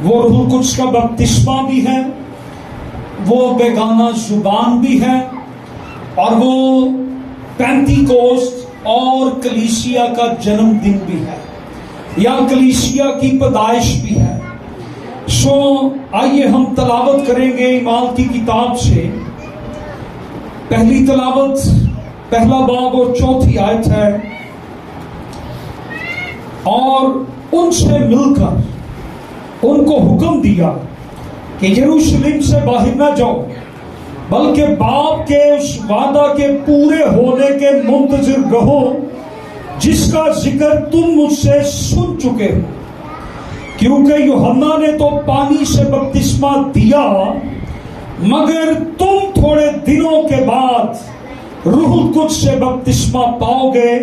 وہ روح القدس کا بپتسمہ بھی ہے، وہ بیگانہ زبان بھی ہے، اور وہ پینتیکوست اور کلیسیا کا جنم دن بھی ہے، یا کلیسیا کی پیدائش بھی ہے۔ سو آئیے ہم تلاوت کریں گے ایمان کی کتاب سے۔ پہلی تلاوت پہلا باب اور 4 آیت ہے، اور ان سے مل کر ان کو حکم دیا کہ یروشلم سے باہر نہ جاؤ، بلکہ باپ کے اس وعدہ کے پورے ہونے کے منتظر رہو جس کا ذکر تم مجھ سے سن چکے ہو، کیونکہ یوحنا نے تو پانی سے بپتسمہ دیا، مگر تم تھوڑے دنوں کے بعد روح القدس سے بپتسمہ پاؤ گے۔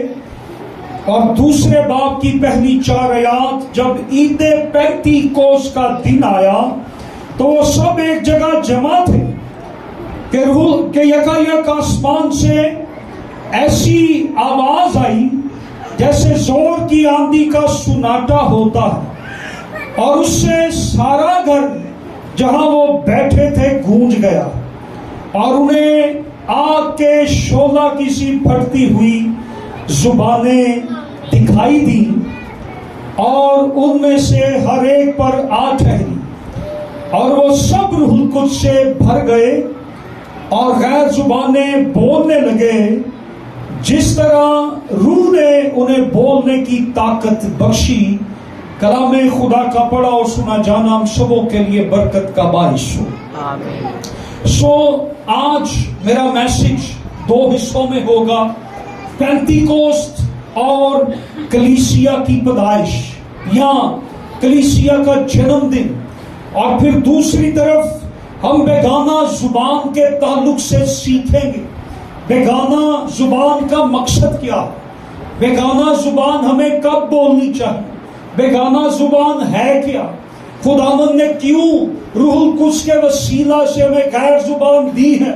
اور دوسرے باب کی پہلی 4 آیات، جب عید پینتیکوست کا دن آیا تو وہ سب ایک جگہ جمع تھے کہ یکایک آسمان سے ایسی آواز آئی جیسے زور کی آندھی کا سناٹا ہوتا ہے، اور اس سے سارا گھر جہاں وہ بیٹھے تھے گونج گیا، اور انہیں آگ کے شعلہ کی سی پھٹتی ہوئی زبانیں دکھائی دی، اور ان میں سے ہر ایک پر آ ٹھہری، اور وہ سب روح القدس سے بھر گئے اور غیر زبانیں بولنے لگے جس طرح روح نے انہیں بولنے کی طاقت بخشی۔ کلام خدا کا پڑھا اور سنا جانا ہم سبوں کے لیے برکت کا باعث ہو۔ سو آج میرا میسج 2 حصوں میں ہوگا، پینتیکوست اور کلیسیا کی پیدائش یا کلیسیا کا جنم دن، اور پھر دوسری طرف ہم بیگانہ زبان کے تعلق سے سیکھیں گے بیگانہ زبان کا مقصد کیا ہے، بیگانہ زبان ہمیں کب بولنی چاہیے، بیگانہ زبان ہے کیا، خداوند نے کیوں روح القدس کے وسیلہ سے ہمیں غیر زبان دی ہے۔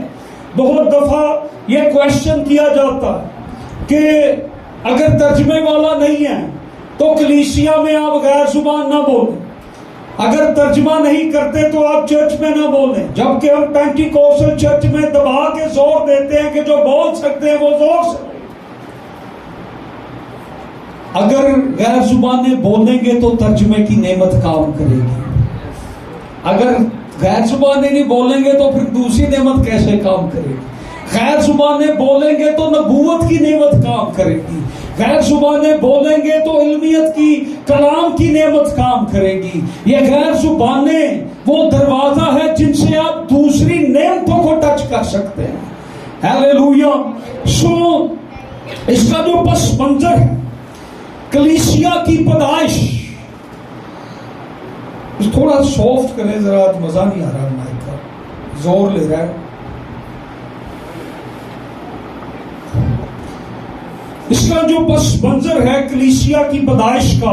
بہت دفعہ یہ کویشچن کیا جاتا ہے کہ اگر ترجمے والا نہیں ہے تو کلیسیا میں آپ غیر زبان نہ بولیں، اگر ترجمہ نہیں کرتے تو آپ چرچ میں نہ بولیں، جبکہ ہم پینٹیکوسٹل چرچ میں دبا کے زور دیتے ہیں کہ جو بول سکتے ہیں وہ زور سے۔ اگر غیر زبانیں بولیں گے تو ترجمے کی نعمت کام کرے گی، اگر غیر زبانیں نہیں بولیں گے تو پھر دوسری نعمت کیسے کام کرے گی؟ غیر زبانیں بولیں گے تو نبوت کی نعمت کام کرے گی، غیر زبانیں بولیں گے تو علمیت کی کلام کی نعمت کام کرے گی۔ یہ غیر زبانیں وہ دروازہ ہے جن سے آپ دوسری نعمتوں کو ٹچ کر سکتے ہیں۔ ہیلیلویا۔ سو اس کا جو پس منظر ہے کلیسیا کی پیدائش، تھوڑا سافٹ کریں ذرا، آج مزہ نہیں آ رہا مائک کا، زور لے رہا ہے۔ اس کا جو پس منظر ہے کلیسیا کی پیدائش کا،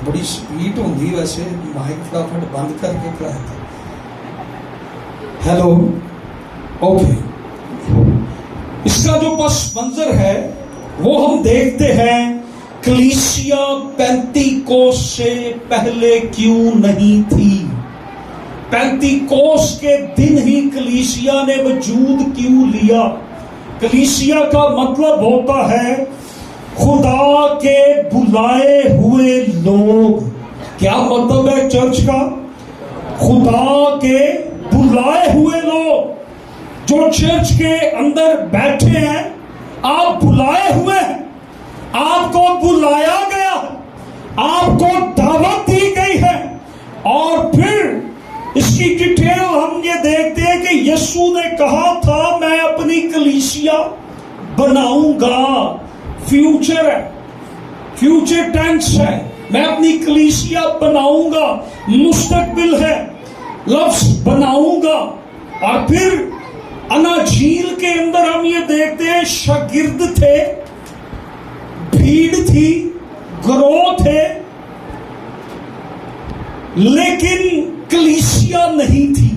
بڑی سپیڈ ہوندی ویسے، مائک فٹافٹ بند کر کے کرایا تھا۔ Hello, okay. اس کا جو پس منظر ہے وہ ہم دیکھتے ہیں کلیسیا پینتیکوست سے پہلے کیوں نہیں تھی، پینتیکوست کے دن ہی کلیسیا نے وجود کیوں لیا۔ کلیسیا کا مطلب ہوتا ہے خدا کے بلائے ہوئے لوگ۔ کیا مطلب ہے چرچ کا؟ خدا کے بلائے ہوئے لوگ جو چرچ کے اندر بیٹھے ہیں، آپ بلائے ہوئے ہیں، آپ کو بلایا گیا، آپ کو دعوت دی گئی ہے۔ اور پھر اس کی ڈیٹیل ہم یہ دیکھتے ہیں کہ یسوع نے کہا تھا میں اپنی کلیسیا بناؤں گا، فیوچر ہے، فیوچر ٹینس ہے، میں اپنی کلیسیا بناؤں گا، مستقبل ہے، لفظ بناؤں گا۔ اور پھر اناجیل کے اندر ہم یہ دیکھتے ہیں شاگرد تھے، بھیڑ تھی، گروہ تھے، لیکن کلیسیا نہیں تھی۔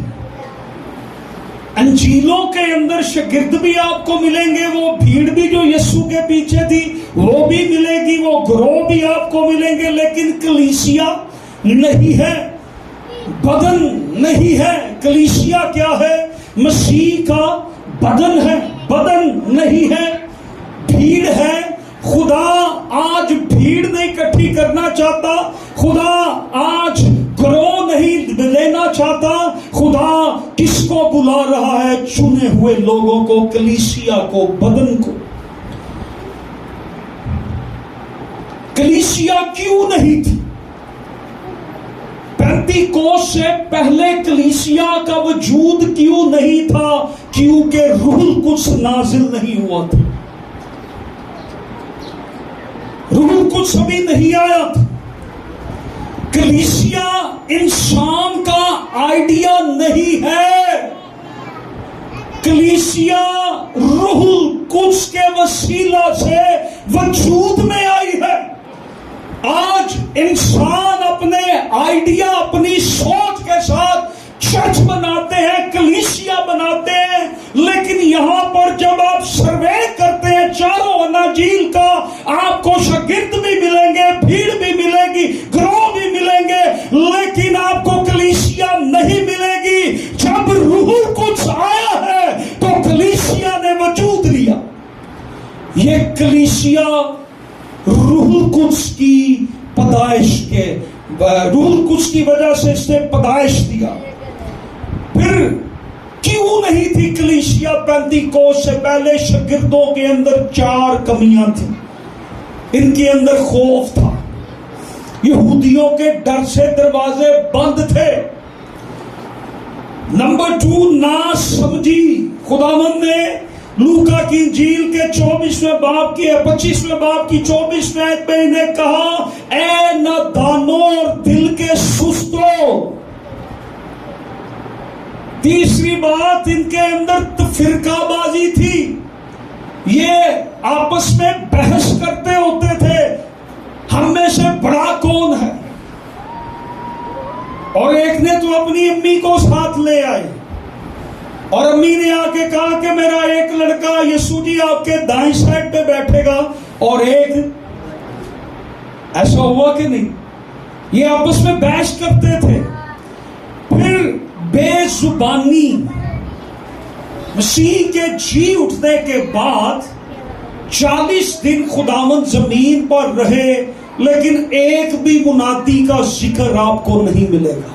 انجیلوں کے اندر شاگرد بھی آپ کو ملیں گے، وہ بھیڑ بھی جو یسوع کے پیچھے تھی وہ بھی ملے گی، وہ گروہ بھی آپ کو ملیں گے، لیکن کلیسیا نہیں ہے، بدن نہیں ہے۔ کلیسیا کیا ہے؟ مسیح کا بدن ہے، بدن نہیں ہے، بھیڑ ہے۔ خدا آج بھیڑ نہیں اکٹھی کرنا چاہتا، خدا آج گروہ نہیں لینا چاہتا، خدا کس کو بلا رہا ہے؟ چنے ہوئے لوگوں کو، کلیسیا کو، بدن کو۔ کلیسیا کیوں نہیں تھی؟ پینتیکوست سے پہلے کلیسیا کا وجود کیوں نہیں تھا؟ کیونکہ روح القدس نازل نہیں ہوا تھا، روح القدس ابھی نہیں آیا تھا۔ کلیسیا انسان کا آئیڈیا نہیں ہے، کلیسیا روح القدس کے وسیلہ سے وجود میں آئی ہے۔ آج انسان اپنے آئیڈیا، اپنی سوچ کے ساتھ چرچ بناتے ہیں، کلیسیا بناتے ہیں، لیکن یہاں پر جب آپ سروے کرتے ہیں چاروں اناجیل کا، آپ کو شاگرد بھی ملیں گے، بھیڑ بھی ملے گی، گروہ بھی ملیں گے، لیکن آپ کو کلیسیا نہیں ملے گی۔ جب روح القدس آیا ہے تو کلیسیا نے وجود لیا۔ یہ کلیسیا روح القدس کی پیدائش کے، روح القدس کی وجہ سے اس نے پیدائش دیا۔ پھر کیوں نہیں تھی کلیسیا پینتیکوست سے پہلے؟ شاگردوں کے اندر 4 کمیاں تھیں۔ ان کے اندر خوف تھا، یہودیوں کے ڈر سے دروازے بند تھے۔ نمبر 2، نا سمجھی۔ خداوند نے لوکا کی انجیل کے 24ویں باب کی 25ویں باب کی 24ویں آیت میں انہیں کہا، اے نادانوں اور دل کے سستو۔ تیسری بات، ان کے اندر فرقہ بازی تھی، یہ آپس میں بحث کرتے ہوتے تھے، ہم میں سے بڑا کون ہے؟ اور ایک نے تو اپنی امی کو ساتھ لے آئے، اور امی نے آ کے کہا کہ میرا ایک لڑکا یسوع جی آپ کے دائیں سائڈ پہ بیٹھے گا، اور ایک، ایسا ہوا کہ نہیں؟ یہ آپس میں بحث کرتے تھے۔ پھر بے زبانی، مسیح کے جی اٹھنے کے بعد 40 دن خداوند زمین پر رہے، لیکن ایک بھی منادی کا ذکر آپ کو نہیں ملے گا۔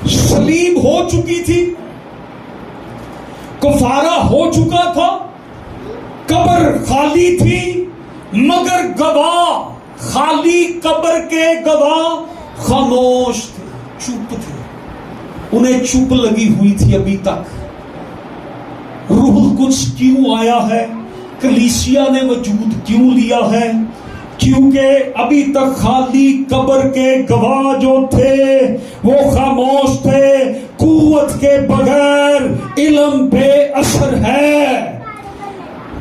صلیب ہو چکی تھی، کفارہ ہو چکا تھا، قبر خالی تھی، مگر گواہ، خالی قبر کے گواہ خاموش تھے، چپ تھے، انہیں چپ لگی ہوئی تھی ابھی تک۔ روح القدس کیوں آیا ہے؟ کلیسیا نے وجود کیوں لیا ہے؟ کیونکہ ابھی تک خالی قبر کے گواہ جو تھے وہ خاموش تھے۔ قوت کے بغیر علم بے اثر ہے۔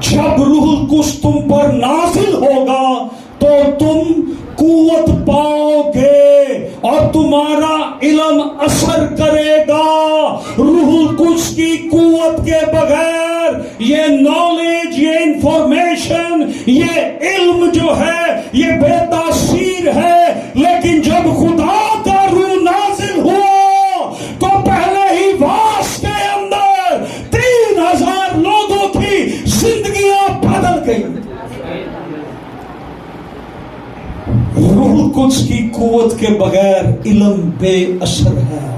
جب روح القدس تم پر نازل ہوگا تو تم قوت پاؤ گے اور تمہارا علم اثر کرے گا۔ روح القدس کی قوت کے بغیر یہ نالج، یہ انفارمیشن، یہ علم جو ہے یہ بے تاثیر ہے۔ لیکن جب خدا کا روح نازل ہوا تو پہلے ہی واس کے اندر 3000 لوگوں کی زندگیاں بدل گئی۔ روح القدس کی قوت کے بغیر علم بے اثر ہے،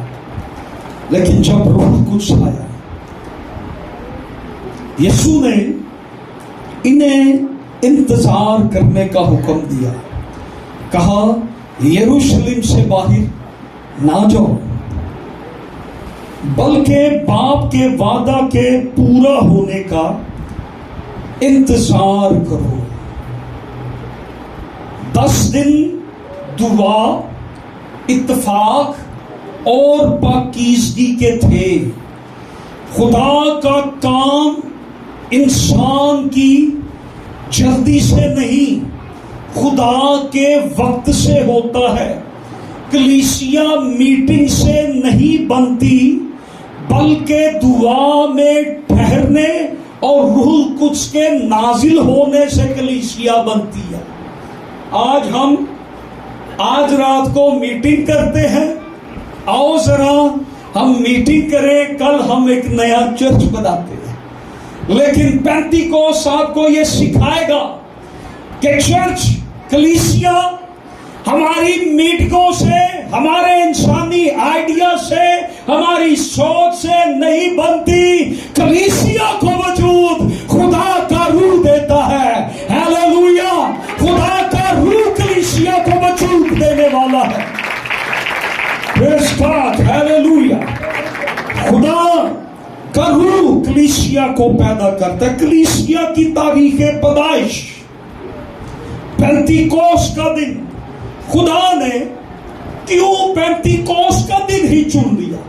لیکن جب روح القدس آیا، یسوع نے انہیں انتظار کرنے کا حکم دیا۔ کہا یروشلم سے باہر نہ جاؤ، بلکہ باپ کے وعدہ کے پورا ہونے کا انتظار کرو۔ 10 دن دعا، اتفاق اور پاکیزگی کے تھے۔ خدا کا کام انسان کی جلدی سے نہیں، خدا کے وقت سے ہوتا ہے۔ کلیسیا میٹنگ سے نہیں بنتی، بلکہ دعا میں ٹھہرنے اور روح القدس کے نازل ہونے سے کلیسیا بنتی ہے۔ آج رات کو میٹنگ کرتے ہیں، آؤ ذرا ہم میٹنگ کریں، کل ہم ایک نیا چرچ بناتے ہیں۔ لیکن پینتیکوست آپ کو یہ سکھائے گا کہ چرچ، کلیسیا ہماری میٹنگوں سے، ہمارے انسانی آئیڈیا سے، ہماری سوچ سے نہیں بنتی۔ کلیسیا کو وجود خدا کا روح دیتا ہے۔ ہیلیلویا! خدا کا روح کلیسیا کو وجود دینے والا ہے۔ پریز گاڈ! ہیلیلویا! خدا کا روح کلیسیا کو پیدا کرتا ہے۔ کلیسیا کی تاریخ پیدائش، پینتیکوست کا دن، خدا نے کیوں پینتیکوست کا دن ہی چن لیا؟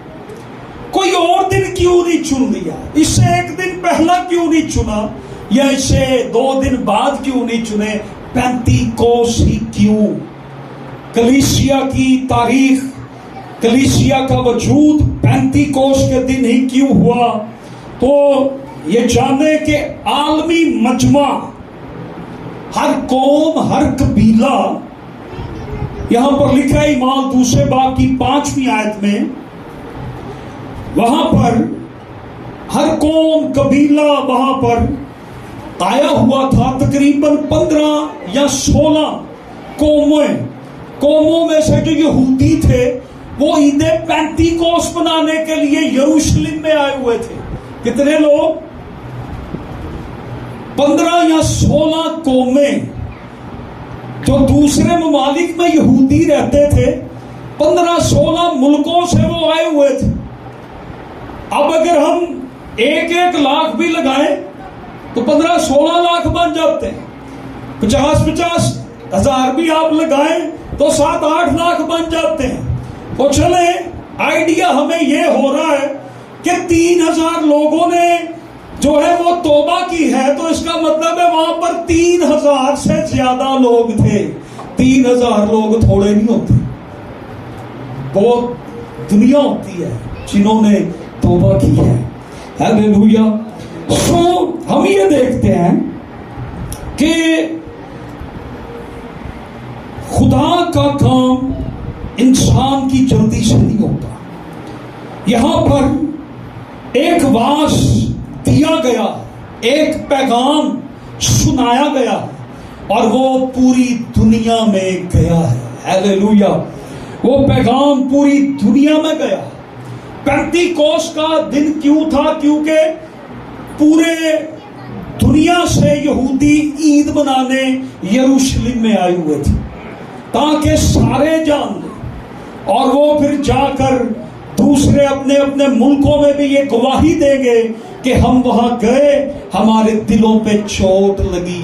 کوئی اور دن کیوں نہیں چن لیا؟ اس سے ایک دن پہلا کیوں نہیں چنا، یا اس سے 2 دن بعد کیوں نہیں چنے؟ پینتیکوست ہی کیوں؟ کلیسیا کی تاریخ، کلیسیا کا وجود پینتیکوست کے دن ہی کیوں ہوا؟ تو یہ جانے کہ عالمی مجمع، ہر قوم، ہر قبیلہ، یہاں پر لکھا ہے اعمال 2 باب کی 5ویں آیت میں، وہاں پر ہر قوم، قبیلہ وہاں پر آیا ہوا تھا۔ تقریباً 15 یا 16 قوموں میں سے جو یہودی تھے وہ عید پینتیکوست منانے کے لیے یروشلم میں آئے ہوئے تھے۔ کتنے لوگ؟ 15 یا 16 قومیں جو دوسرے ممالک میں یہودی رہتے تھے، 15-16 ملکوں سے وہ آئے ہوئے تھے۔ اب اگر ہم 1 لاکھ بھی لگائیں تو 15-16 لاکھ بن جاتے ہیں۔ 50-50 ہزار بھی آپ لگائیں تو 7-8 لاکھ بن جاتے ہیں۔ تو چلیں، آئیڈیا ہمیں یہ ہو رہا ہے کہ 3000 لوگوں نے جو ہے وہ توبہ کی ہے، تو اس کا مطلب ہے وہاں پر 3000 سے زیادہ لوگ تھے۔ 3000 لوگ تھوڑے نہیں ہوتے، بہت دنیا ہوتی ہے جنہوں نے توبہ کی ہے۔ ہیلیلویا! سو ہم یہ دیکھتے ہیں کہ خدا کا کام انسان کی جلدی سے نہیں ہوتا۔ یہاں پر ایک واعظ دیا گیا، ایک پیغام سنایا گیا، اور وہ پوری دنیا میں گیا ہے۔ ہیلیلویا! وہ پیغام پوری دنیا میں گیا۔ پینتیکوست کا دن کیوں تھا؟ کیونکہ پورے دنیا سے یہودی عید منانے یروشلم میں آئے ہوئے تھے، تاکہ سارے جان لیں، اور وہ پھر جا کر دوسرے اپنے اپنے ملکوں میں بھی یہ گواہی دیں گے کہ ہم وہاں گئے، ہمارے دلوں پہ چوٹ لگی۔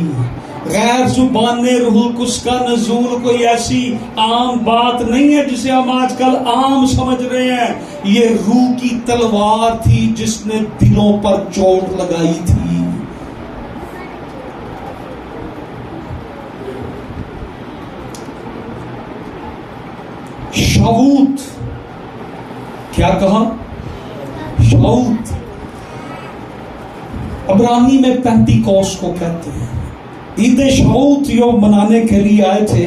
غیر زبان روح القدس کا نزول کوئی ایسی عام بات نہیں ہے جسے ہم آج کل عام سمجھ رہے ہیں۔ یہ روح کی تلوار تھی جس نے دلوں پر چوٹ لگائی تھی۔ شاؤت، کیا کہا؟ شاؤت عبرانی میں پینتیکوست کو کہتے ہیں۔ عید شاؤت جو منانے کے لیے آئے تھے،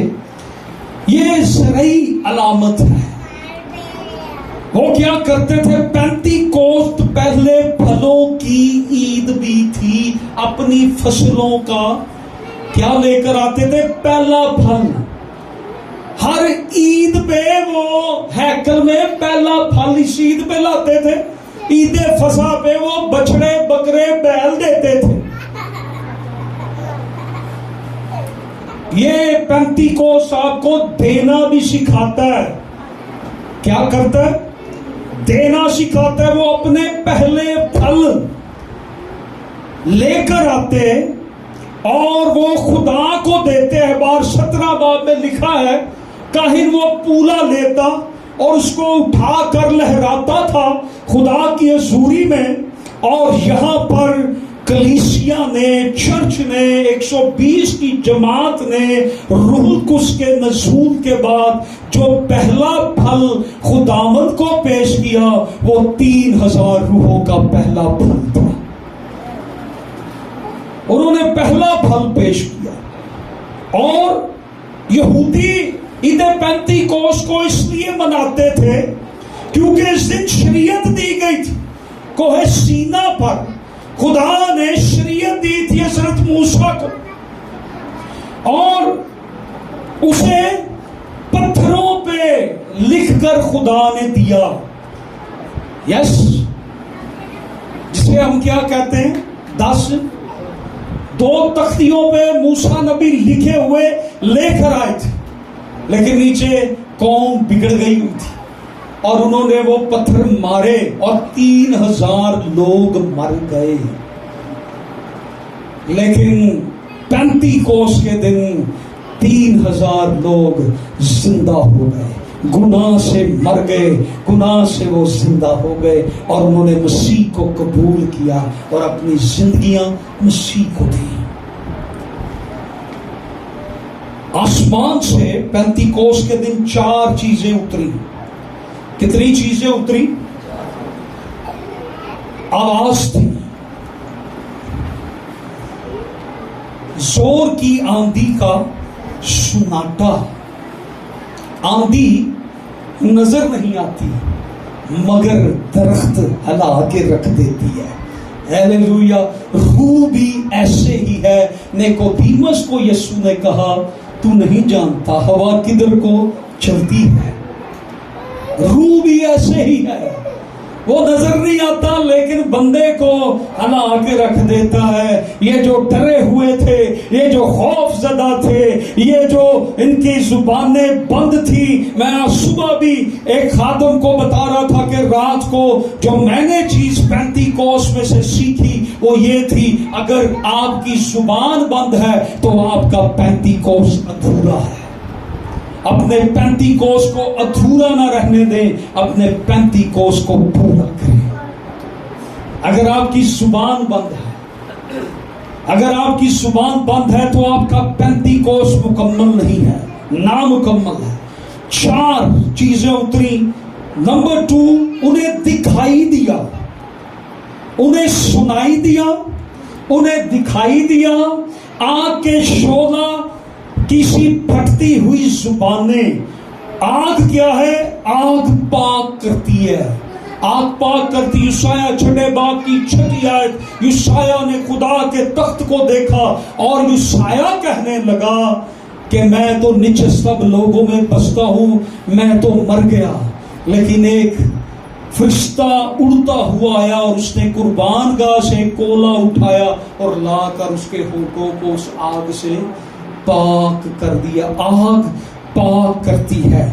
یہ زرعی علامت ہے۔ وہ کیا کرتے تھے؟ پینتیکوست پہلے پھلوں کی عید بھی تھی۔ اپنی فصلوں کا کیا لے کر آتے تھے؟ پہلا پھل۔ ہر عید پہ وہ ہیکل میں پہلا پھل اس عید پہ لاتے تھے۔ عید فصح پہ وہ بچڑے، بکرے، بیل دیتے تھے۔ یہ پینتیکوست آپ کو دینا بھی سکھاتا ہے۔ کیا کرتا ہے؟ دینا سکھاتا ہے۔ وہ اپنے پہلے پھل لے کر آتے اور وہ خدا کو دیتے ہیں۔ بار 17 باب میں لکھا ہے، کاہن وہ پولا لیتا اور اس کو اٹھا کر لہراتا تھا خدا کی حضوری میں، اور یہاں پر کلیسیا نے، چرچ نے، 120 کی جماعت نے روح القدس کے نزول کے بعد جو پہلا پھل خداوند کو پیش کیا وہ 3000 روحوں کا پہلا پھل تھا. انہوں نے پہلا پھل پیش کیا. اور یہودی عید پینتیکوس کو اس لیے مناتے تھے کیونکہ اس دن شریعت دی گئی تھی. کوہ سینا پر خدا نے شریعت دی تھی حضرت موسیٰ کو، اور اسے پتھروں پہ لکھ کر خدا نے دیا. یس، جسے ہم کیا کہتے ہیں 2 تختیوں پہ موسیٰ نبی لکھے ہوئے لے کر آئے تھے، لیکن نیچے قوم بگڑ گئی ہوئی تھی اور انہوں نے وہ پتھر مارے اور 3000 لوگ مر گئے. لیکن پینتیکوس کے دن 3000 لوگ زندہ ہو گئے، گناہ سے مر گئے، گناہ سے وہ زندہ ہو گئے اور انہوں نے مسیح کو قبول کیا اور اپنی زندگیاں مسیح کو دی. آسمان سے پینتیکوس کے دن 4 چیزیں اتری. کتنی چیزیں اتری؟ آواز تھی، زور کی آندھی کا سناٹا. آندھی نظر نہیں آتی مگر درخت ہلا کے رکھ دیتی ہے. ہیلیلویا. روح بھی ایسے ہی ہے. نیکودیمس کو یسوع نے کہا تو نہیں جانتا ہوا کدھر کو چلتی ہے. روح بھی ایسے ہی ہے، وہ نظر نہیں آتا لیکن بندے کو ہلا کے رکھ دیتا ہے. یہ جو ڈرے ہوئے تھے، یہ جو خوف زدہ تھے، یہ جو ان کی زبانیں بند تھی. میں آج صبح بھی ایک خادم کو بتا رہا تھا کہ رات کو جو میں نے چیز پینتیکوس میں سے سیکھی وہ یہ تھی، اگر آپ کی زبان بند ہے تو آپ کا پینتیکوس ادھورا ہے. اپنے پینتیکوس کو ادھورا نہ رہنے دیں، اپنے پینتیکوس کو پورا کریں. اگر آپ کی زبان بند ہے، اگر آپ کی زبان بند ہے تو آپ کا پینتیکوس مکمل نہیں ہے، نامکمل ہے. 4 چیزیں اتری. نمبر 2، انہیں دکھائی دیا، انہیں سنائی دیا، انہیں دکھائی دیا. آگ کے شعلہ کسی پھٹتی ہوئی زبانیں. آگ کیا ہے؟ آگ پاک کرتی ہے. آگ پاک کرتی. یسایہ 6 باب کی 6 آیت. یسایہ نے خدا کے تخت کو دیکھا اور یسایہ کہنے لگا کہ میں تو نچستب لوگوں میں بستا ہوں، میں تو مر گیا. لیکن ایک فرشتہ اڑتا ہوا آیا اور اس نے قربان گاہ سے کولا اٹھایا اور لا کر اس کے ہونٹوں کو اس آگ سے پاک کر دیا. آگ پاک کرتی ہے،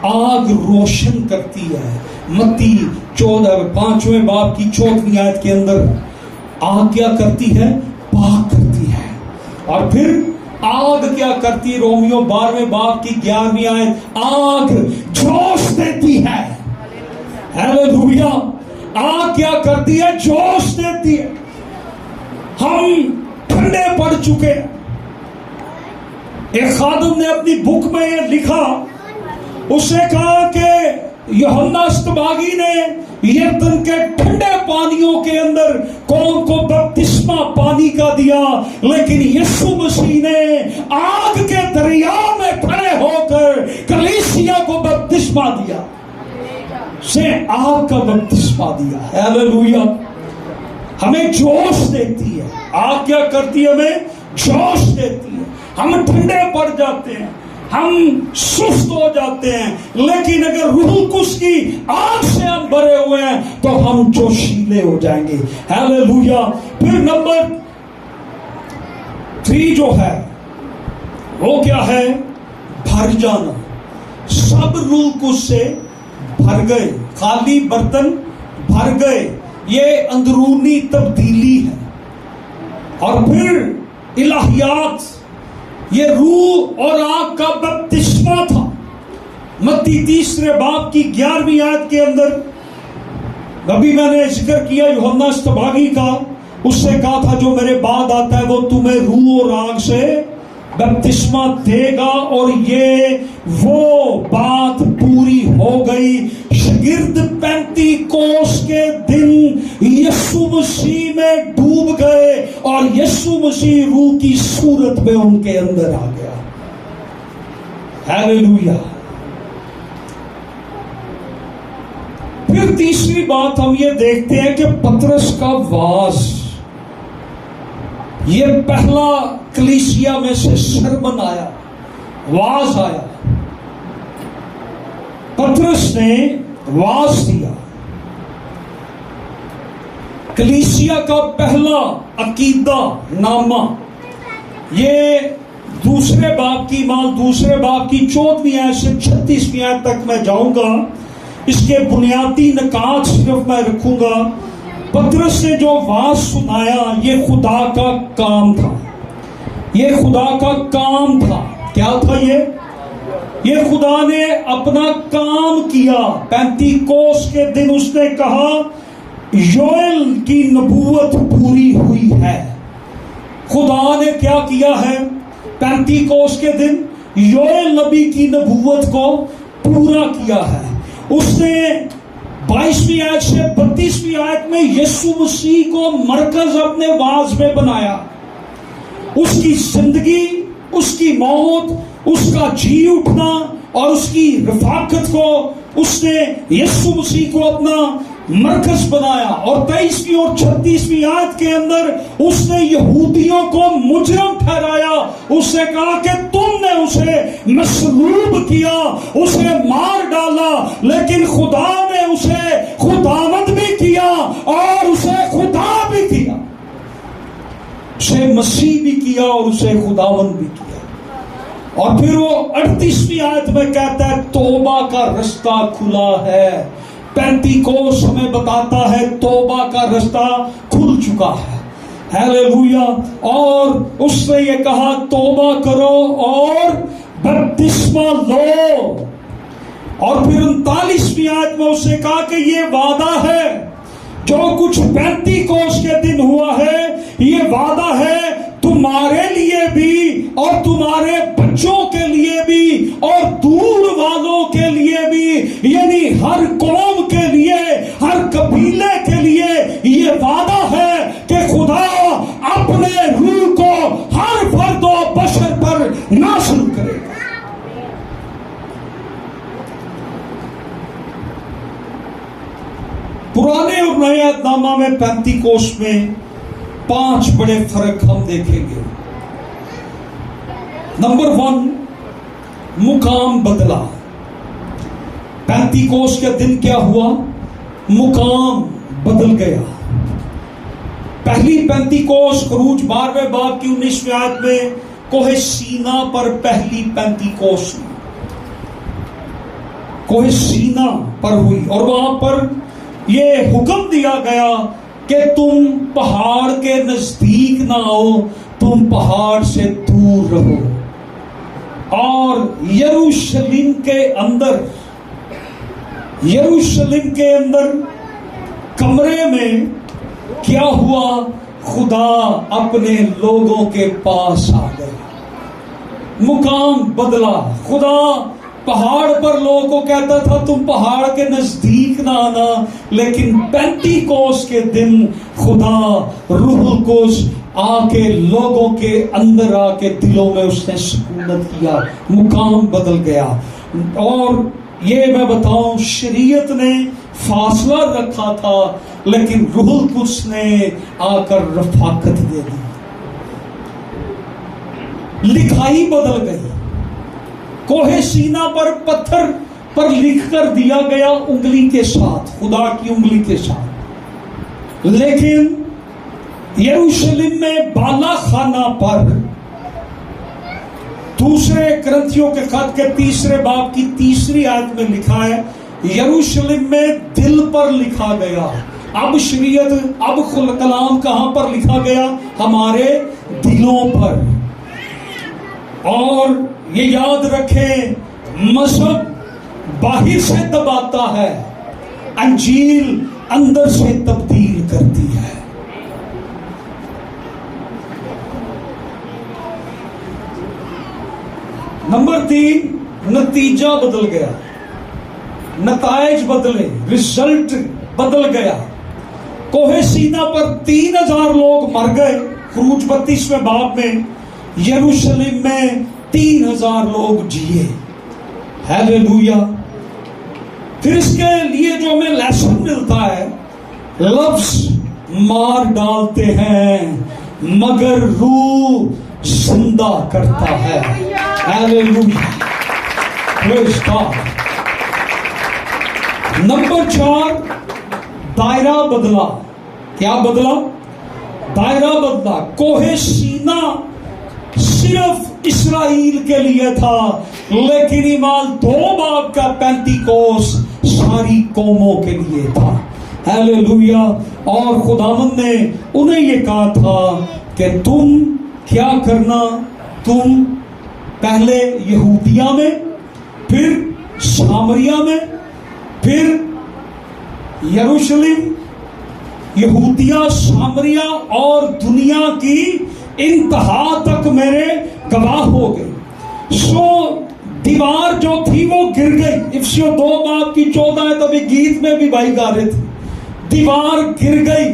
آگ روشن کرتی ہے. متی 5ویں باب کی 4ویں آیت کے اندر آگ کیا کرتی ہے؟ پاک کرتی ہے. اور پھر آگ کیا کرتی ہے؟ رومیو 12ویں باب کی 11ویں آیت. آگ جوش دیتی ہے. ہیلیلویا. آگ کیا کرتی ہے؟ جوش دیتی ہے. ہم ٹھنڈے پڑ چکے ہیں. ایک خادم نے اپنی بک میں یہ لکھا، اس نے کہا کہ یوحنا استباغی نے یردن کے ٹھنڈے پانیوں کے اندر قوم کو بپتسمہ پانی کا دیا، لیکن یسوع مسیح نے آگ کے دریا میں کھڑے ہو کر کلیسیا کو بپتسمہ دیا. سے آگ کا بپتسمہ دیا. ہیلیلویا. ہمیں جوش دیتی ہے. آگ کیا کرتی ہے؟ ہمیں جوش دیتی ہے. ہم ٹھنڈے پڑ جاتے ہیں، ہم سست ہو جاتے ہیں، لیکن اگر روح القدس کی آگ سے ہم بھرے ہوئے ہیں تو ہم جوشیلے ہو جائیں گے. ہیلیلویا. پھر نمبر 3 جو ہے وہ کیا ہے؟ بھر جانا. سب روح القدس سے بھر گئے، خالی برتن بھر گئے. یہ اندرونی تبدیلی ہے. اور پھر الہیات، یہ روح اور آگ کا بپتسمہ تھا. متی 3 باب کی 11ویں آیت کے اندر ابھی میں نے ذکر کیا یوحنا استباغی کا اس سے کہا تھا جو میرے بعد آتا ہے وہ تمہیں روح اور آگ سے بپتسمہ دے گا، اور یہ وہ بات پوری ہو گئی۔ شاگرد 35 کے دن یسوع مسیح میں ڈوب گئے اور یسوع مسیح روح کی صورت میں ان کے اندر آ گیا۔ ہیلیلویا۔ پھر تیسری بات ہم یہ دیکھتے ہیں کہ پطرس کا واز، یہ پہلا کلیسیا میں سے سرمن آیا، واز آیا۔ پطرس نے واز دیا۔ کلیسیا کا پہلا عقیدہ نامہ، یہ دوسرے باب کی 14ویں آیت سے 36ویں آیت تک میں جاؤں گا۔ اس کے بنیادی نکات صرف میں رکھوں گا۔ پطرس نے جو واز سنایا یہ خدا کا کام تھا، یہ خدا کا کام تھا۔ کیا تھا یہ خدا نے اپنا کام کیا۔ 35 کے دن اس نے کہا یوئیل کی نبوت پوری ہوئی ہے۔ خدا نے کیا کیا ہے؟ 35 کے دن یوئیل نبی کی نبوت کو پورا کیا ہے۔ اس نے 22ویں آیت سے 32ویں آیت میں یسوع مسیح کو مرکز اپنے واز میں بنایا۔ اس کی زندگی، اس کی موت، اس کا جی اٹھنا اور اس کی رفاقت کو اس نے یسوع مسیح کو اپنا مرکز بنایا۔ اور 23ویں اور 36ویں آیت کے اندر اس نے یہودیوں کو مجرم ٹھہرایا۔ اس نے کہا کہ تم نے اسے مصلوب کیا، اسے مار ڈالا، لیکن خدا نے اسے خداوند بھی کیا اور اسے خدا بھی کیا، اسے مسیح بھی کیا اور اسے خداوند بھی کیا۔ اور پھر وہ 38ویں آیت میں کہتا ہے توبہ کا رستہ کھلا ہے۔ 35 ہمیں بتاتا ہے توبہ کا رستہ کھل چکا ہے۔ ہیلیلویا۔ اور اس نے یہ کہا توبہ کرو اور بپتسمہ لو۔ اور پھر 39ویں آیت میں اس نے کہا کہ یہ وعدہ ہے، جو کچھ 35 کے دن ہوا ہے یہ وعدہ ہے تمہارے لیے بھی اور تمہارے بچوں کے لیے بھی اور دور والوں کے لیے بھی، یعنی ہر قوم کے لیے، ہر قبیلے کے لیے یہ وعدہ ہے کہ خدا اپنے روح کو ہر فرد و بشر پر نازل کرے گا۔ پرانے اور نئے عہد نامہ میں 35 میں 5 بڑے فرق ہم دیکھیں گے۔ نمبر 1، مقام بدلا۔ 35 کے دن کیا ہوا؟ مقام بدل گیا۔ پہلی 35 خروج 12ویں باب کی 19ویں آیت میں کوہ سینا پر پہلی 35 کوہ سینا پر ہوئی، اور وہاں پر یہ حکم دیا گیا کہ تم پہاڑ کے نزدیک نہ آؤ، تم پہاڑ سے دور رہو۔ اور یروشلم کے اندر کمرے میں کیا ہوا؟ خدا اپنے لوگوں کے پاس آ گیا، مقام بدلا۔ خدا پہاڑ پر لوگوں کو کہتا تھا تم پہاڑ کے نزدیک نہ آنا، لیکن 35 کے دن خدا روح القدس آ کے لوگوں کے اندر آ کے دلوں میں اس نے سکونت کیا، مقام بدل گیا۔ اور یہ میں بتاؤں شریعت نے فاصلہ رکھا تھا، لیکن روح القدس نے آ کر رفاقت دے دی، لکھائی بدل گئی۔ کوہ سینا پر پتھر پر لکھ کر دیا گیا انگلی کے ساتھ، خدا کی انگلی کے ساتھ، لیکن یروشلم میں بالا خانہ پر دوسرے کرنتھیوں کے خط کے 3 باب کی 3 آیت میں لکھا ہے یروشلم میں دل پر لکھا گیا۔ اب شریعت، اب کلام کہاں پر لکھا گیا؟ ہمارے دلوں پر۔ اور یہ یاد رکھیں مذہب باہر سے دباتا ہے، انجیل اندر سے تبدیل کرتی ہے۔ نمبر 3 نتیجہ بدل گیا، نتائج بدلے، رزلٹ بدل گیا۔ کوہ سینا پر 3000 لوگ مر گئے، خروج 32ویں باب میں۔ یروشلم میں 3000 لوگ جیے۔ ہیلیلویا۔ پھر اس کے لیے جو ہمیں لیسن ملتا ہے، لفظ مار ڈالتے ہیں مگر روح زندہ کرتا ہے۔ ہیلیلویا، پریز گاڈ۔ نمبر 4 دائرہ بدلا۔ کیا بدلا؟ دائرہ بدلا۔ کوہ سینا صرف اسرائیل کے لیے تھا، لیکن ایمان 2 باب کا پینتیکوس ساری قوموں کے لیے تھا۔ ہیلیلویا۔ اور خداوند نے انہیں یہ کہا تھا کہ تم کیا کرنا، تم پہلے یہودیہ میں، پھر سامریہ میں، پھر یروشلم، یہودیہ، سامریہ اور دنیا کی انتہا تک میرے گواہ ہو گئے۔ دیوار جو تھی وہ گر گئی۔ افسیوں 2 باب کی 14 ہے، تبھی گیت میں بھی بھائی گا رہے تھے۔ دیوار گر گئی،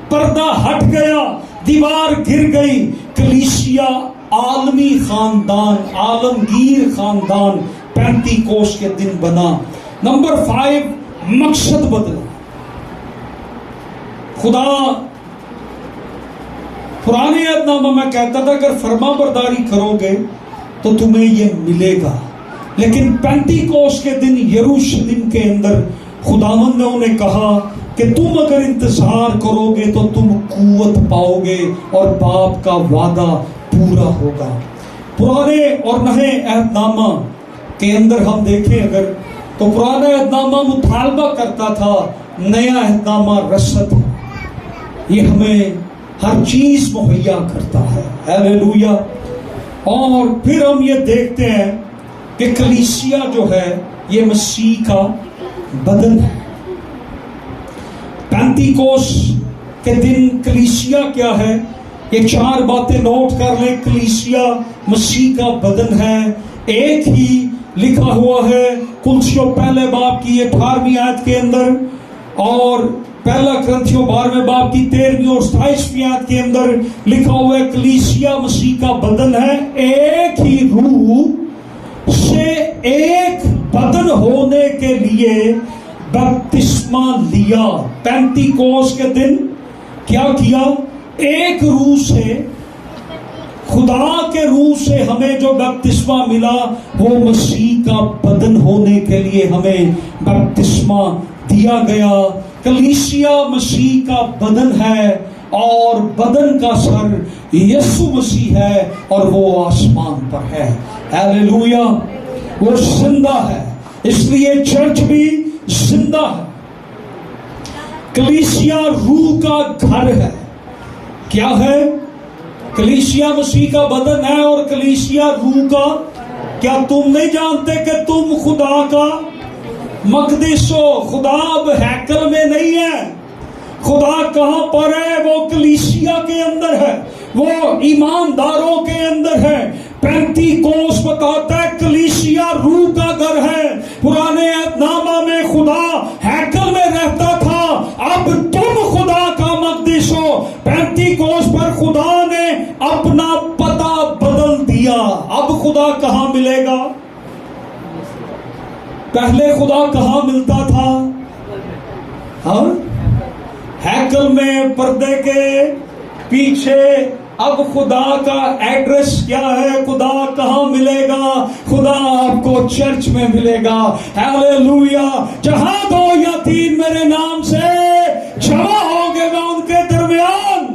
پردہ ہٹ گیا، دیوار گر گئی۔ کلیسیا عالمی خاندان، عالمگیر خاندان پینتیکوس کے دن بنا۔ نمبر 5 مقصد بدلا۔ خدا پرانے عہد نامہ میں کہتا تھا اگر فرما برداری کرو گے تو تمہیں یہ ملے گا، لیکن پینتیکوس کے دن یروشلم کے اندر خداوند نے انہیں کہا کہ تم اگر انتظار کرو گے تو تم قوت پاؤ گے اور باپ کا وعدہ پورا ہوگا۔ پرانے اور نئے عہد نامہ کے اندر ہم دیکھیں اگر تو پرانا عہد نامہ مطالبہ کرتا تھا، نیا عہد نامہ رسد، یہ ہمیں ہر چیز مہیا کرتا ہے۔ ہیلیلویا۔ اور پھر ہم یہ دیکھتے ہیں کہ کلیسیا جو ہے یہ مسیح کا بدن ہے۔ پینتیکوس کے دن کلیسیا کیا ہے؟ یہ 4 باتیں نوٹ کر لیں۔ کلیسیا مسیح کا بدن ہے، ایک ہی لکھا ہوا ہے کلسیوں پہلے باب کی 18ویں آیت کے اندر، اور پہلا کرنتھیوں 12ویں باب کی 13ویں اور 27ویں آیت کے اندر لکھا ہوا ہے کلیسیا مسیح کا بدن ہے، ایک ہی روح سے ایک بدن ہونے کے لیے بپتسمہ لیا۔ پینتیکوس کے دن کیا کیا؟ ایک روح سے، خدا کے روح سے ہمیں جو بپتسمہ ملا وہ مسیح کا بدن ہونے کے لیے ہمیں بپتسمہ دیا گیا۔ کلیسیا مسیح کا بدن ہے اور بدن کا سر یسوع مسیح ہے اور وہ آسمان پر ہے۔ ہیلیلویا۔ وہ زندہ ہے، اس لیے چرچ بھی زندہ ہے۔ کلیسیا روح کا گھر ہے۔ کیا ہے؟ کلیسیا مسیح کا بدن ہے اور کلیسیا روح کا۔ کیا تم نہیں جانتے کہ تم خدا کا مقدس ہو؟ خدا اب ہیکل میں نہیں ہے، خدا کہاں پر ہے؟ وہ کلیسیا کے اندر ہے، وہ ایمانداروں کے اندر ہے۔ پینتیکوس بتاتا ہے کلیسیا روح کا گھر ہے۔ پرانے عہد نامہ میں خدا ہیکل میں رہتا تھا، اب تم خدا کا مقدس ہو۔ پینتیکوس پر خدا نے اپنا پتہ بدل دیا۔ اب خدا کہاں ملے گا؟ پہلے خدا کہاں ملتا تھا؟ ہاں، ہیکل میں پردے کے پیچھے۔ اب خدا کا ایڈریس کیا ہے؟ خدا کہاں ملے گا؟ خدا آپ کو چرچ میں ملے گا۔ ہیلیلویا۔ جہاں 2 یا 3 میرے نام سے جمع ہوں گے میں ان کے درمیان۔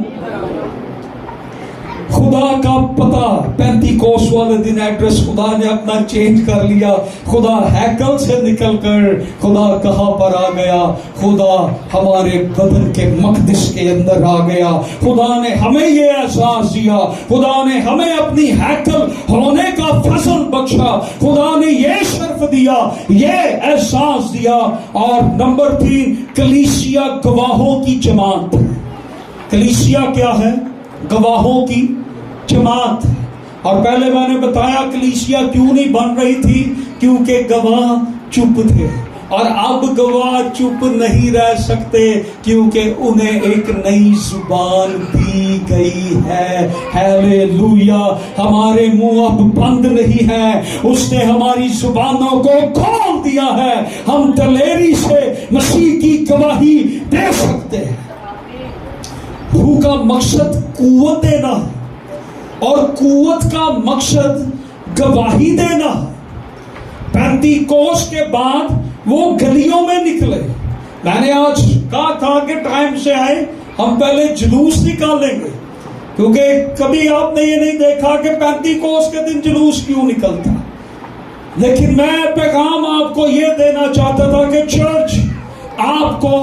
خدا کا پتہ پینتیکوس والے دن ایڈریس خدا نے اپنا چینج کر لیا۔ خدا ہیکل سے نکل کر خدا کہاں پر آ گیا؟ خدا ہمارے بدن کے مقدس کے اندر آ گیا۔ خدا نے ہمیں یہ احساس دیا، خدا نے ہمیں اپنی ہیکل ہونے کا فضل بخشا، خدا نے یہ شرف دیا، یہ احساس دیا۔ اور نمبر 3 کلیسیا گواہوں کی جماعت۔ کلیسیا کیا ہے؟ گواہوں کی جماعت۔ اور پہلے میں نے بتایا کلیسیا کیوں نہیں بن رہی تھی، کیونکہ گواہ چپ تھے، اور اب گواہ چپ نہیں رہ سکتے کیونکہ انہیں ایک نئی زبان دی گئی ہے۔ ہیلیلویا! ہمارے منہ اب بند نہیں ہے، اس نے ہماری زبانوں کو کھول دیا ہے، ہم دلیری سے مسیح کی گواہی دے سکتے ہیں۔ روح کا مقصد قوت دینا ہے، اور قوت کا مقصد گواہی دینا ہے۔ پینتیکوس کے بعد وہ گلیوں میں نکلے۔ میں نے آج کہا تھا کہ ٹائم سے آئے ہم پہلے جلوس نکالیں گے، کیونکہ کبھی آپ نے یہ نہیں دیکھا کہ پینتیکوس کے دن جلوس کیوں نکلتا، لیکن میں پیغام آپ کو یہ دینا چاہتا تھا کہ چرچ آپ کو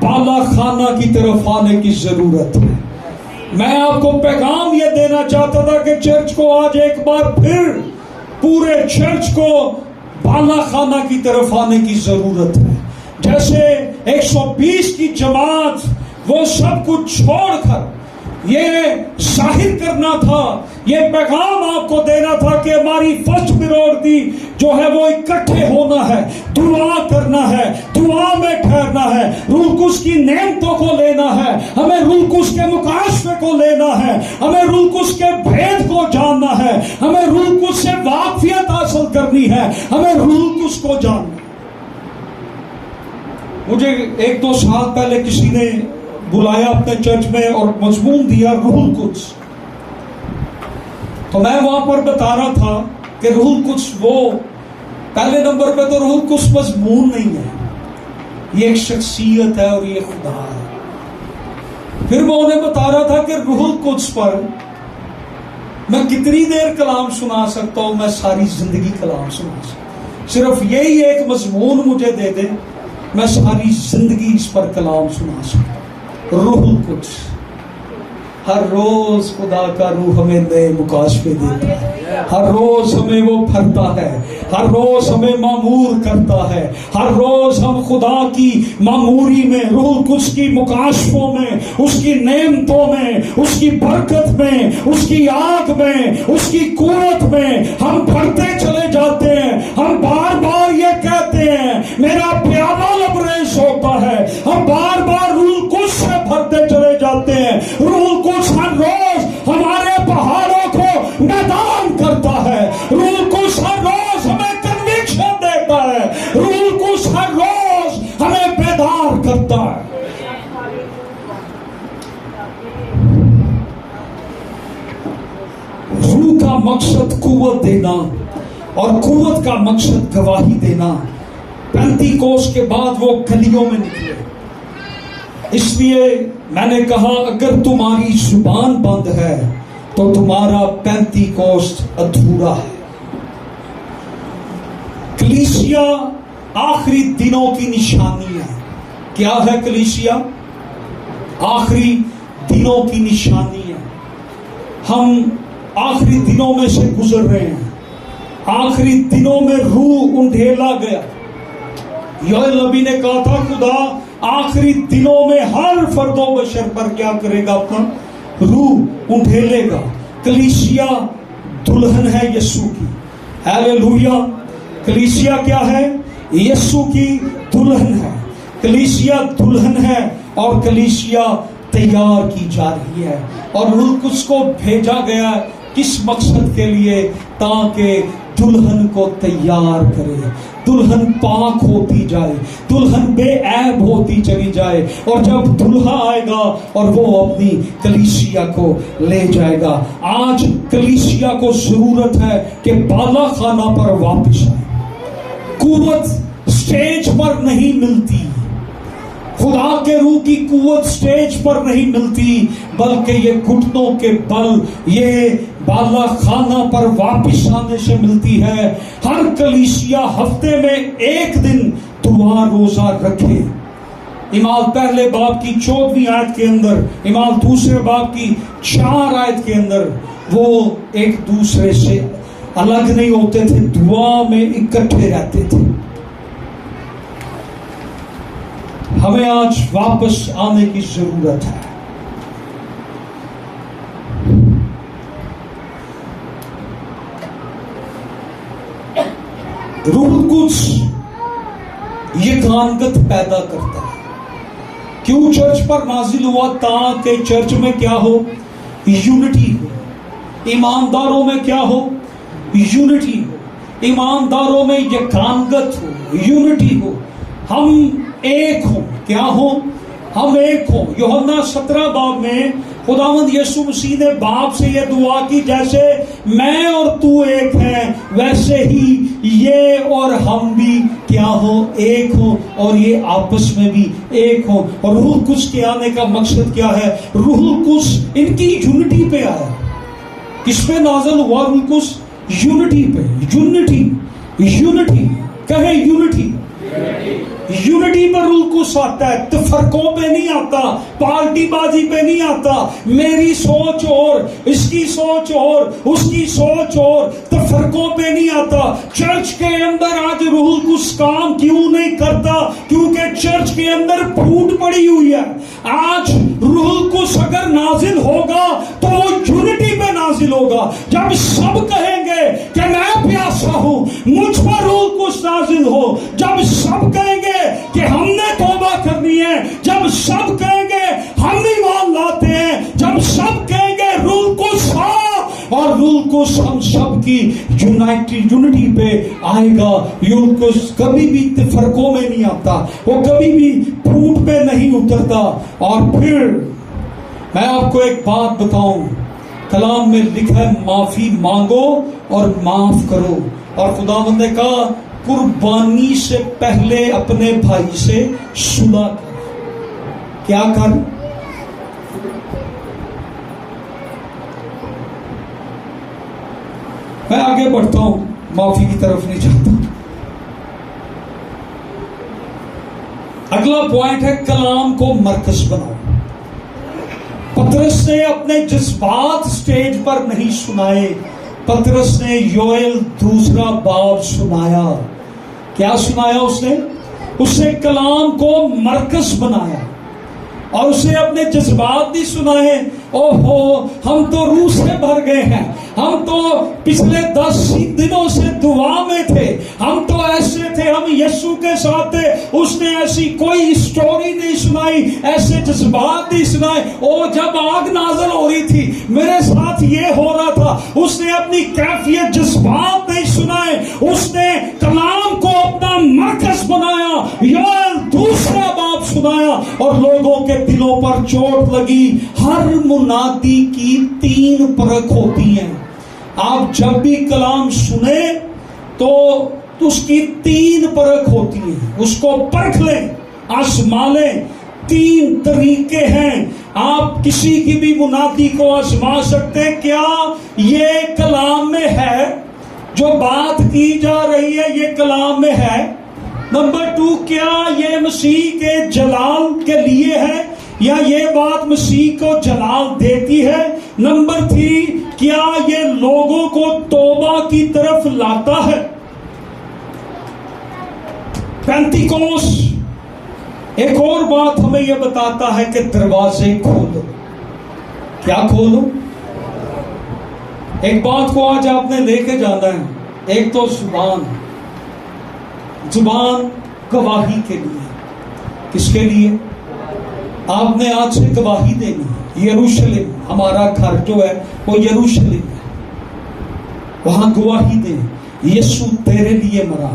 بالا خانہ کی طرف آنے کی ضرورت ہے۔ میں آپ کو پیغام یہ دینا چاہتا تھا کہ چرچ کو آج ایک بار پھر پورے چرچ کو بالا خانہ کی طرف آنے کی ضرورت ہے۔ جیسے 120 کی جماعت وہ سب کچھ چھوڑ کر یہ ظاہر کرنا تھا، یہ پیغام آپ کو دینا تھا کہ ہماری فرسٹ پریورٹی جو ہے وہ اکٹھے ہونا ہے، دعا کرنا ہے، دعا میں ٹھہرنا ہے، روح القدس کی نعمتوں کو لینا ہے، ہمیں روح القدس کے مکاشفے کو لینا ہے، ہمیں روح القدس کے بھید کو جاننا ہے، ہمیں روح القدس سے واقفیت حاصل کرنی ہے، ہمیں روح القدس کو جاننا ہے۔ مجھے 1-2 سال پہلے کسی نے بلایا اپنے چرچ میں اور مضمون دیا روح القدس، تو میں وہاں پر بتا رہا تھا کہ روح القدس وہ پہلے نمبر پہ تو روح القدس مضمون نہیں ہے، یہ ایک شخصیت ہے اور یہ خدا ہے۔ پھر میں انہیں بتا رہا تھا کہ روح القدس پر میں کتنی دیر کلام سنا سکتا ہوں، میں ساری زندگی کلام سنا سکتا ہوں، صرف یہی ایک مضمون مجھے دے دے، میں ساری زندگی اس پر کلام سنا سکتا ہوں۔ روح القدس ہر روز خدا کا روح ہمیں نئے مکاشفے دیتا ہے، ہر روز ہمیں وہ بھرتا ہے، ہر روز ہمیں معمور کرتا ہے، ہر روز ہم خدا کی معموری میں، روح القدس کی مکاشفوں میں، اس کی نعمتوں میں، اس کی برکت میں، اس کی آگ میں، اس کی قوت میں ہم بھرتے چلے جاتے ہیں۔ ہم بار بار یہ کہتے ہیں میرا پیالہ لبریز ہوتا ہے، ہم بار بار روح القدس سے بھرتے چلے جاتے ہیں۔ روح القدس ہر روز ہمارے پہاڑوں کو میدان کرتا ہے، روح القدس ہر روز ہمیں کنوکشن دیتا ہے، روح القدس ہر روز ہمیں بیدار کرتا ہے۔ روح کا مقصد قوت دینا اور قوت کا مقصد گواہی دینا۔ پینتیکوس کے بعد وہ گلیوں میں نکلے، اس لیے میں نے کہا اگر تمہاری زبان بند ہے تو تمہارا پینتیکوست ادھورا ہے۔ کلیسیا آخری دنوں کی نشانی ہے۔ کیا ہے کلیسیا؟ آخری دنوں کی نشانی ہے۔ ہم آخری دنوں میں سے گزر رہے ہیں، آخری دنوں میں روح انڈھیلا گیا۔ یوئیل نبی نے کہا تھا خدا آخری دنوں میں ہر فرد و بشر پر کیا کرے گا؟ اپنا روح انڈھیلے گا۔ کلیسیا دلہن ہے یسوع کی۔ ہیلیلویا! کلیسیا کیا ہے؟ یسوع کی دلہن ہے۔ کلیسیا دلہن ہے اور کلیسیا تیار کی جا رہی ہے، اور روح القدس کو بھیجا گیا کس مقصد کے لیے؟ تاکہ دلہن کو تیار کرے، دلہن پاک ہوتی جائے، دلہن بے عیب ہوتی چلی جائے، اور جب دلہا آئے گا اور وہ اپنی کلیسیا کو لے جائے گا۔ آج کلیسیا کو ضرورت ہے کہ بالا خانہ پر واپس آئے۔ قوت سٹیج پر نہیں ملتی، خدا کے روح کی قوت سٹیج پر نہیں ملتی، بلکہ یہ گھٹنوں کے بل، یہ بالا خانہ پر واپس آنے سے ملتی ہے۔ ہر کلیسیا ہفتے میں ایک دن دعا روزہ رکھے۔ اعمال پہلے باب کی 14ویں آیت کے اندر، اعمال دوسرے باب کی 4 آیت کے اندر وہ ایک دوسرے سے الگ نہیں ہوتے تھے، دعا میں اکٹھے رہتے تھے۔ ہمیں آج واپس آنے کی ضرورت ہے۔ روح القدس یکانگت پیدا کرتا ہے. کیوں چرچ پر نازل ہوا؟ تاکہ چرچ میں کیا ہو؟ یونٹی ہو. ایمانداروں میں کیا ہو؟ یونٹی ہو. ایمانداروں میں یکانگت ہو، یونٹی ہو. ہم ایک ہوں. کیا ہوں؟ ہم ایک ہوں. یوحنا 17 باب میں خداوند یسوع مسیح نے باپ سے یہ دعا کی، جیسے میں اور تو ایک ہیں ویسے ہی یہ اور ہم بھی کیا ہو؟ ایک ہوں، اور یہ آپس میں بھی ایک ہوں. اور روح القدس کے آنے کا مقصد کیا ہے؟ روح القدس ان کی یونٹی پہ آیا. کس پہ نازل ہوا روح القدس؟ یونٹی پہ. یونٹی، یونٹی کہیں یونٹی. یونٹی پر روح القدس آتا ہے، تفرقوں پہ نہیں آتا، پارٹی بازی پہ نہیں آتا. میری سوچ اور اس کی سوچ اور اس کی سوچ اور تفرقوں پہ نہیں آتا. چرچ کے اندر آج روح القدس کام کیوں نہیں کرتا؟ کیونکہ چرچ کے اندر پھوٹ پڑی ہوئی ہے. آج روح القدس اگر نازل ہوگا تو وہ یونٹی پہ نازل ہوگا. جب سب کہیں گے کہ میں پیاسا ہوں، مجھ پر روح القدس نازل ہو. جب سب کہیں گے کہ ہم نے توبہ کرنی ہے، جب سب کہیں گے ہم ایمان لاتے ہیں، جب سب کہیں گے روح القدس آ، اور روح القدس ہم سب کی یونٹی پہ آئے گا. روح القدس کبھی بھی تفرقوں میں نہیں آتا، وہ کبھی بھی پھوٹ پہ نہیں اترتا. اور پھر میں آپ کو ایک بات بتاؤں، کلام میں لکھا ہے معافی مانگو اور معاف کرو. اور خداوند نے کہا قربانی سے پہلے اپنے بھائی سے صلح کر. کیا کر؟ میں آگے بڑھتا ہوں، معافی کی طرف نہیں جاتا. اگلا پوائنٹ ہے کلام کو مرکز بناؤ. پطرس نے اپنے جذبات سٹیج پر نہیں سنائے. پطرس نے یوئیل 2 باب سنایا. کیا سنایا اس نے؟ اس نے کلام کو مرکز بنایا، اور اسے اپنے جذبات بھی سنائے. اوہو ہم تو روح سے بھر گئے ہیں، ہم تو پچھلے 10 دنوں سے دعا میں تھے، ہم تو ایسے تھے، ہم یسوع کے ساتھ تھے. اس نے ایسی کوئی اسٹوری نہیں سنائی، ایسے جذبات نہیں سنائے. او جب آگ نازل ہو رہی تھی میرے ساتھ یہ ہو رہا تھا. اس نے اپنی کیفیت جذبات نہیں سنائے، اس نے کلام کو اپنا مرکز بنایا. یوئیل 2 باب سنایا، اور لوگوں کے دلوں پر چوٹ لگی. ہر منادی کی 3 پرکھ ہوتی ہیں. آپ جب بھی کلام سنیں تو اس کی 3 پرکھ ہوتی ہیں. اس کو پرکھ لیں، آزما لیں. 3 طریقے ہیں. آپ کسی کی بھی منادی کو آزما سکتے ہیں. کیا یہ کلام میں ہے؟ جو بات کی جا رہی ہے یہ کلام میں ہے؟ نمبر 2، کیا یہ مسیح کے جلال کے لیے ہے یا یہ بات مسیح کو جلال دیتی ہے؟ نمبر 3، کیا یہ لوگوں کو توبہ کی طرف لاتا ہے؟ پینتیکوس ایک اور بات ہمیں یہ بتاتا ہے کہ دروازے کھولو. کیا کھولو؟ ایک بات کو آج آپ نے لے کے جانا ہے. ایک تو زبان گواہی کے لیے. کس کے لیے؟ آپ نے آج سے گواہی دینی ہے. یروشلم، ہمارا گھر جو ہے وہ یروشلم ہے، وہاں گواہی دیں. یسوع تیرے لیے مرا،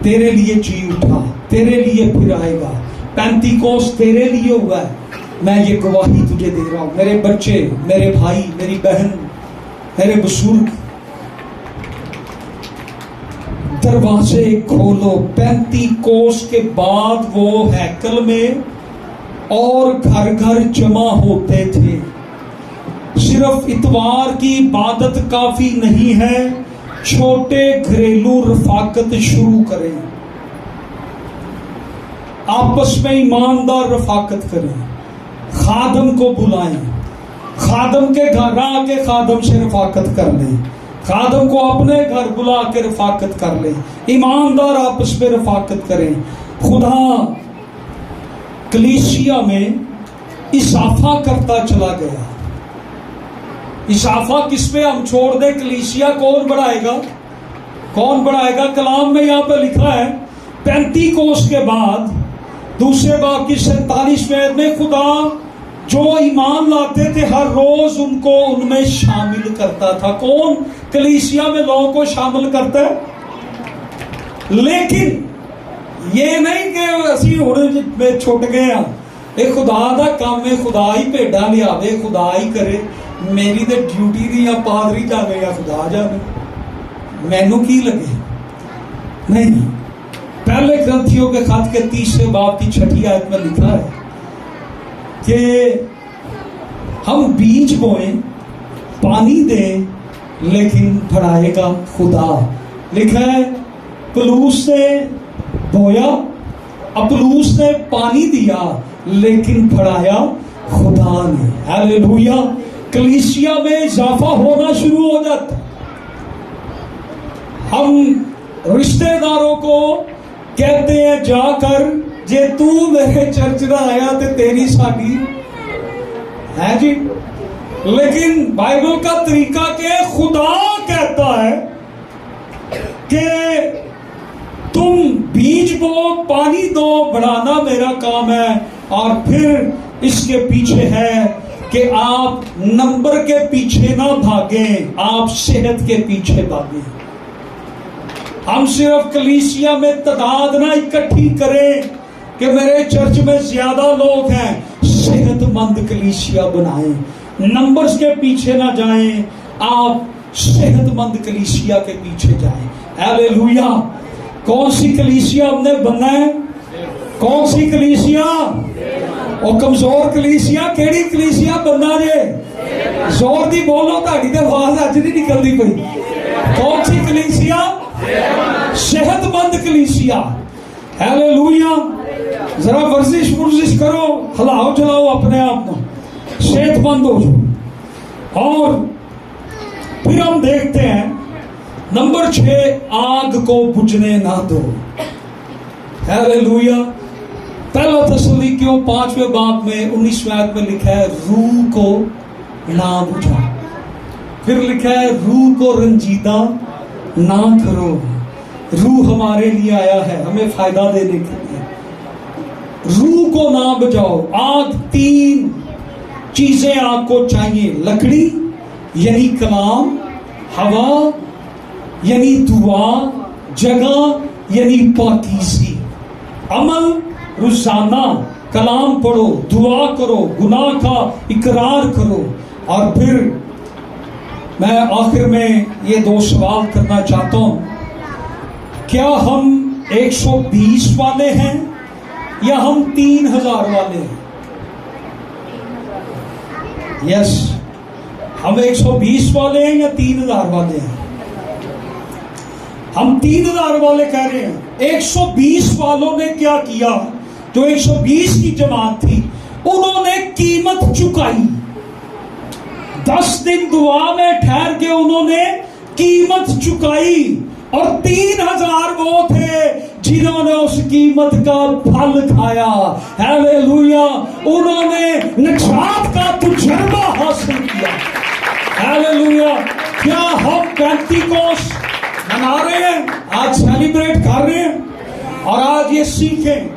تیرے لیے جی اٹھا، تیرے لیے پھر آئے گا. پینتیکوس تیرے لیے ہوا ہے. میں یہ گواہی تجھے دے رہا ہوں. میرے بچے، میرے بھائی، میری بہن، میرے بزرگ، دروازے کھولو. پینتیکوس کے بعد وہ ہیکل میں اور گھر گھر جمع ہوتے تھے. صرف اتوار کی عبادت کافی نہیں ہے، چھوٹے گھریلو رفاقت شروع کریں. آپس میں ایماندار رفاقت کریں. خادم کو بلائیں، خادم کے گھر آ کے خادم سے رفاقت کر لیں. خادم کو اپنے گھر بلا کے رفاقت کر لیں. ایماندار آپس میں رفاقت کریں. خدا کلیسیا میں اضافہ کرتا چلا گیا. اضافہ کس پہ ہم چھوڑ دیں؟ کلیسیا کون بڑھائے گا؟ کون بڑھائے گا؟ کلام میں یہاں پہ لکھا ہے 35 کوس کے بعد دوسرے باب کی 47ویں آیت میں خدا جو ایمان لاتے تھے ہر روز ان کو ان میں شامل کرتا تھا. کون کلیسیا میں لوگوں کو شامل کرتا ہے؟ لیکن یہ نہیں کہ اسی ہن چھٹ گئے ہیں. یہ خدا دا کام ہے، خدا ہی بھیڈا لیا، خدا ہی کرے. میری تو ڈیوٹی نہیں، یا پادری جانے یا خدا جانے، مینو کی لگے. نہیں، پہلے کرنتھیوں کے خط کے 3 باب کی 6 آیت میں لکھا ہے کہ ہم بیج بوئیں، پانی دیں، لیکن پھڑائے گا خدا. لکھا ہے پلوس نے بویا، اپلوس نے پانی دیا، لیکن پھڑایا خدا نے. ہیلیلویا. کلیسیا میں اضافہ ہونا شروع ہو جاتا. ہم رشتہ داروں کو کہتے ہیں جا کر جے تو میرے چرچ نہ آیا تے تیری ساڈی ہے جی. لیکن بائبل کا طریقہ کہ خدا کہتا ہے کہ تم بیج بو، پانی دو، بڑھانا میرا کام ہے. اور پھر اس کے پیچھے ہے کہ آپ نمبر کے پیچھے نہ بھاگیں، آپ صحت کے پیچھے بھاگیں. ہم صرف کلیسیا میں تعداد نہ اکٹھی کریں کہ میرے چرچ میں زیادہ لوگ ہیں. صحت مند کلیسیا بنائیں، نمبرز کے پیچھے نہ جائیں، آپ صحت مند کلیسیا کے پیچھے جائیں. ہیلیلویا. کون سی کلیسیا ہم نے بننا ہے؟ کون سی کلیسیا؟ اور کمزور کلیسیا کیڑی کلیسیا بننا جے؟ زور دی بولو، تہاڈی تے آواز اج نہیں نکلدی پئی. کون سی کلیسیا؟ صحت مند کلیسیا. ہیلیلویا. ذرا ورزش کرو، ہلاؤ چلاؤ اپنے آپ کو، صحت مند ہو جاؤ. اور پھر ہم دیکھتے ہیں نمبر 6، آگ کو بجھنے نہ دو. ہیلیلویا. پہلا تسلونیکیوں 5ویں باب میں 19ویں آیت میں لکھا ہے روح کو نہ بجھا. پھر لکھا ہے روح کو رنجیدہ نہ کرو. روح ہمارے لیے آیا ہے ہمیں فائدہ دینے کے لیے. روح کو نہ بجھاؤ. آگ 3 چیزیں آگ کو چاہیے: لکڑی یعنی کلام، ہوا یعنی دعا، جگہ یعنی پاکیزگی. عمل روزانہ کلام پڑھو، دعا کرو، گناہ کا اقرار کرو. اور پھر میں آخر میں یہ 2 سوال کرنا چاہتا ہوں. کیا ہم 120 والے ہیں یا ہم 3000 والے ہیں؟ یس، ہم 120 والے ہیں یا 3000 والے ہیں؟ ہم 3000 والے کہہ رہے ہیں. 120 والوں نے کیا کیا؟ جو 120 کی جماعت تھی انہوں نے قیمت چکائی. 10 دن دعا میں ٹھہر کے انہوں نے قیمت چکائی. اور 3000 وہ تھے جنہوں نے اس قیمت کا پھل کھایا. ہیلیلویا. انہوں نے نجات کا تجربہ حاصل کیا. ہیلیلویا. کیا ہم پینتیکوس منا رہے ہیں، آج سیلیبریٹ کر رہے ہیں، اور آج یہ سیکھیں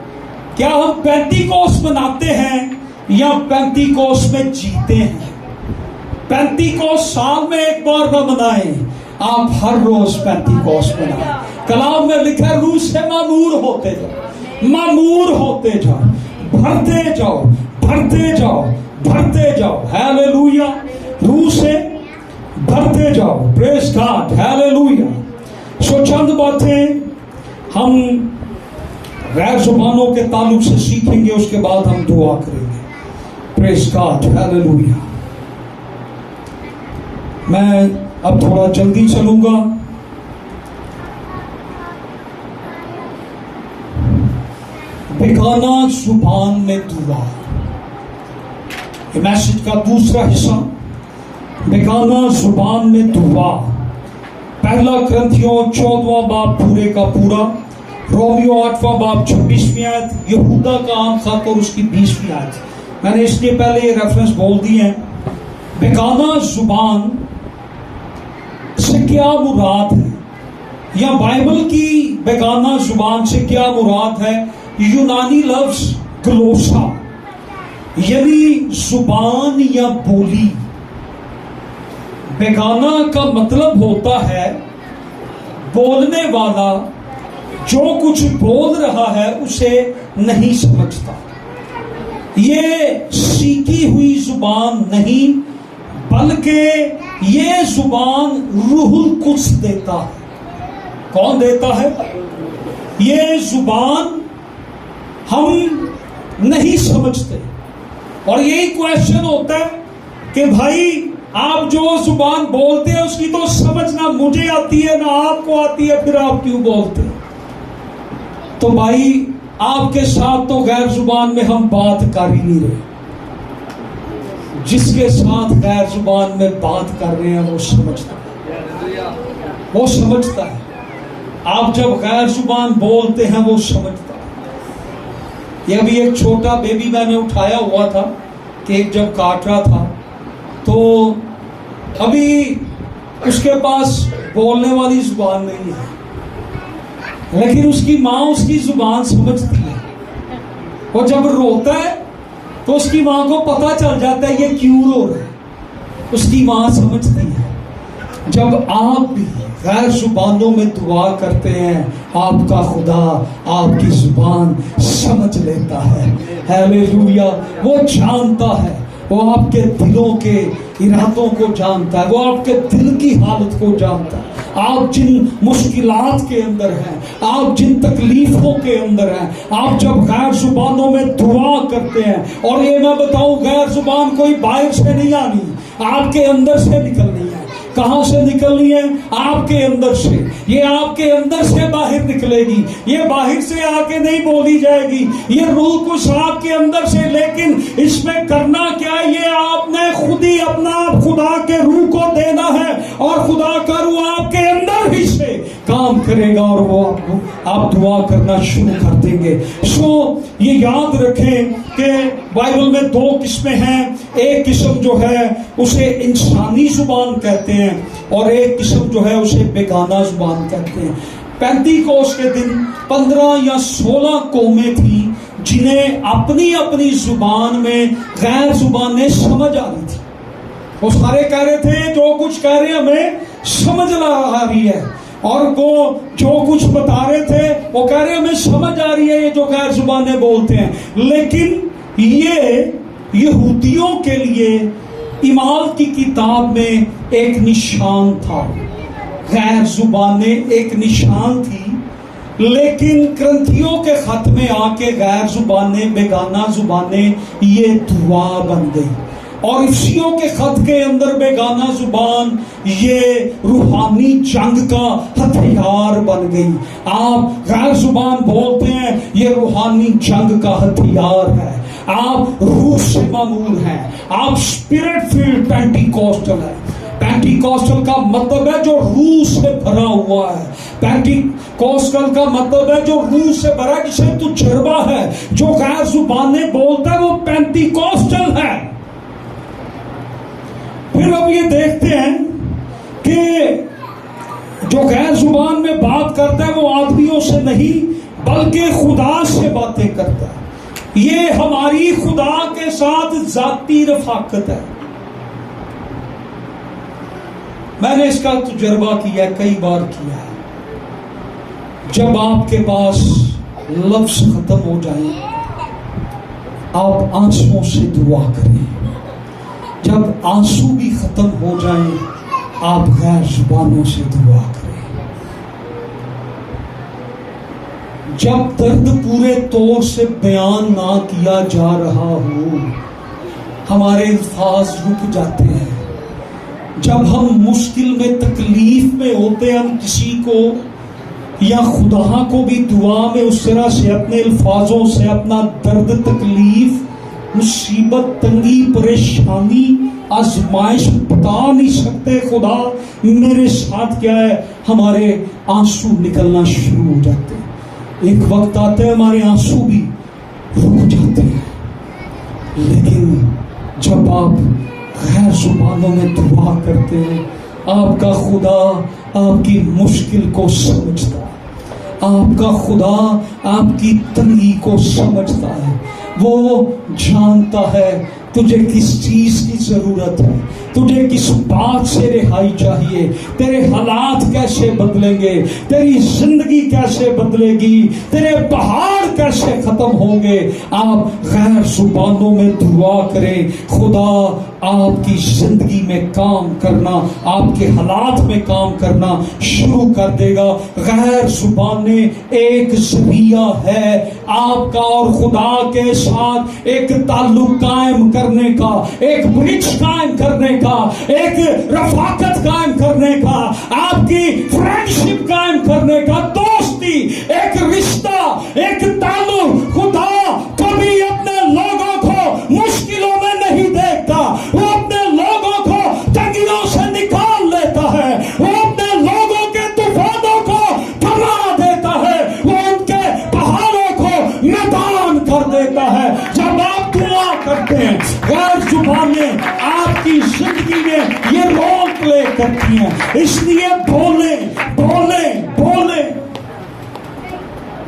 کیا ہم پینتیکوس مناتے ہیں یا پینتیکوس میں جیتے ہیں؟ پینتیکوس سال میں ایک بار نہ منائیں، آپ ہر روز پینتیکوس منائیں. کلام میں لکھا ہے روح سے معمور ہوتے جاؤ، معمور ہوتے جاؤ، بھرتے جاؤ، بھرتے جاؤ، بھرتے جاؤ. ہیلیلویا. روح سے بھرتے جاؤ. پریز گاڈ. ہیلیلویا. چند باتیں ہم غیر زبانوں کے تعلق سے سیکھیں گے، اس کے بعد ہم دعا کریں گے. پریز گاڈ. ہیلیلویا. میں اب تھوڑا جلدی چلوں گا. بیگانہ زبان میں دعا، یہ میسج کا دوسرا حصہ. بیگانہ زبان میں دعا. پہلا کرنتھیوں 14واں باب پورے کا پورا، رومیو 8واں باب 26ویں آیت، یہودا کا عام خط اور اس کی 20ویں آیت. میں نے اس کے پہلے یہ ریفرنس بول دی ہیں. بیگانہ زبان سے کیا مراد ہے؟ یا بائبل کی بیگانہ زبان سے کیا مراد ہے؟ یونانی لفظ گلوسا یعنی زبان یا بولی. بیگانہ کا مطلب ہوتا ہے بولنے والا جو کچھ بول رہا ہے اسے نہیں سمجھتا. یہ سیکھی ہوئی زبان نہیں بلکہ یہ زبان روح القدس دیتا ہے. کون دیتا ہے؟ یہ زبان ہم نہیں سمجھتے. اور یہی کویشچن ہوتا ہے کہ بھائی آپ جو زبان بولتے ہیں اس کی تو سمجھ نہ مجھے آتی ہے نہ آپ کو آتی ہے، پھر آپ کیوں بولتے ہیں؟ تو بھائی آپ کے ساتھ تو غیر زبان میں ہم بات کر ہی نہیں رہے. جس کے ساتھ غیر زبان میں بات کر رہے ہیں وہ سمجھتا ہے، وہ سمجھتا ہے. آپ جب غیر زبان بولتے ہیں وہ سمجھتا ہے. یہ ابھی ایک چھوٹا بیبی میں نے اٹھایا ہوا تھا، کیک جب کاٹ رہا تھا تو ابھی اس کے پاس بولنے والی زبان نہیں ہے، لیکن اس کی ماں اس کی زبان سمجھتی ہے. وہ جب روتا ہے تو اس کی ماں کو پتہ چل جاتا ہے یہ کیوں رو رہا ہے. اس کی ماں سمجھتی ہے. جب آپ بھی غیر زبانوں میں دعا کرتے ہیں آپ کا خدا آپ کی زبان سمجھ لیتا ہے. ہیلیلویا. وہ جانتا ہے، وہ آپ کے دلوں کے ارادوں کو جانتا ہے، وہ آپ کے دل کی حالت کو جانتا ہے. آپ جن مشکلات کے اندر ہیں، آپ جن تکلیفوں کے اندر ہیں، آپ جب غیر زبانوں میں دعا کرتے ہیں، اور یہ میں بتاؤں غیر زبان کوئی باہر سے نہیں آنی، آپ کے اندر سے نکلنی ہے. کہاں سے نکلنی ہے؟ آپ کے اندر سے. یہ آپ کے اندر سے باہر نکلے گی، یہ باہر سے آ کے نہیں بولی جائے گی. یہ روح کچھ آپ کے اندر سے، لیکن اس میں کرنا کیا ہے؟ یہ آپ نے خود ہی اپنا خدا کے روح کو دینا ہے، اور خدا کا روح آپ کے اندر ہی سے کام کرے گا، اور وہ آپ دعا کرنا شروع کر دیں گے. یہ یاد رکھیں کہ بائبل میں دو قسمیں ہیں. ایک قسم جو ہے اسے انسانی زبان کہتے ہیں، اور ایک قسم جو ہے اسے بیگانہ زبان کہتے ہیں. پینتیکوس کے دن 15 یا 16 قومیں تھیں جنہیں اپنی اپنی زبان میں غیر زبانیں سمجھ آ رہی تھی. وہ سارے کہہ رہے تھے جو کچھ کہہ رہے ہیں ہمیں سمجھ آ رہی ہے، اور وہ جو کچھ بتا رہے تھے وہ کہہ رہے ہیں ہمیں سمجھ آ رہی ہے یہ جو غیر زبانیں بولتے ہیں. لیکن یہ یہودیوں کے لیے ایمال کی کتاب میں ایک نشان تھا. غیر زبانیں ایک نشان تھی، لیکن کرنتھیوں کے خط میں آ کے غیر زبانیں بیگانہ زبانیں یہ دعا بن گئی. اور افسیوں کے خط کے اندر بیگانہ زبان یہ روحانی جنگ کا ہتھیار بن گئی. آپ غیر زبان بولتے ہیں، یہ روحانی جنگ کا ہتھیار ہے. آپ روح سے معمور ہیں، آپ اسپرٹ فیلڈ پینٹیکوسٹل ہیں. پینٹیکوسٹل کا مطلب ہے جو روح سے بھرا ہوا ہے. پینٹیکوسٹل کا مطلب ہے جو روح سے بھرا ہے، جسے تجربہ ہے. جو غیر زبانیں بولتا ہے وہ پینٹیکوسٹل ہے. پھر اب یہ دیکھتے ہیں کہ جو غیر زبان میں بات کرتا ہے وہ آدمیوں سے نہیں بلکہ خدا سے باتیں کرتا ہے. یہ ہماری خدا کے ساتھ ذاتی رفاقت ہے. میں نے اس کا تجربہ کیا ہے، کئی بار کیا ہے. جب آپ کے پاس لفظ ختم ہو جائیں آپ آنسوؤں سے دعا کریں. جب آنسو بھی ختم ہو جائیں آپ غیر زبانوں سے دعا کریں. جب درد پورے طور سے بیان نہ کیا جا رہا ہو ہمارے الفاظ رک جاتے ہیں. جب ہم مشکل میں تکلیف میں ہوتے ہیں، ہم کسی کو یا خدا کو بھی دعا میں اس طرح سے اپنے الفاظوں سے اپنا درد، تکلیف، مصیبت، تنگی، پریشانی، آزمائش بتا نہیں سکتے. خدا میرے ساتھ کیا ہے، ہمارے آنسو نکلنا شروع ہو جاتے ہیں. ایک وقت آتا ہے ہمارے آنسو بھی رک جاتے ہیں. لیکن جب آپ غیر زبانوں میں دعا کرتے ہیں آپ کا خدا آپ کی مشکل کو سمجھتا ہے، آپ کا خدا آپ کی تنگی کو سمجھتا ہے، وہ جانتا ہے تجھے کس چیز کی ضرورت ہے، تجھے کس بات سے رہائی چاہیے، تیرے حالات کیسے بدلیں گے، تیری زندگی کیسے بدلے گی، تیرے پہاڑ کیسے ختم ہوں گے۔ آپ غیر زبانوں میں دعا کریں، خدا آپ کی زندگی میں کام کرنا، آپ کے حالات میں کام کرنا شروع کر دے گا۔ غیر زبانیں ایک ذریعہ ہے آپ کا اور خدا کے ساتھ ایک تعلق قائم کرنے کا، ایک برج قائم کرنے کا، ایک رفاقت قائم کرنے کا، آپ کی فرینڈشپ قائم کرنے کا، دوستی، ایک رشتہ، ایک تعلق۔ خدا کبھی اپنے لوگوں کو مشکلوں میں نہیں دیکھتا، وہ اپنے لوگوں کو تنگیوں سے نکال لیتا ہے، وہ اپنے لوگوں کے طوفانوں کو تھما دیتا ہے، وہ ان کے پہاڑوں کو میدان کر دیتا ہے۔ جب آپ دعا کرتے ہیں، غیر زبانیں آپ کی زندگی میں یہ رول پلے کرتی ہیں، اس لیے بولیں بولیں بولیں۔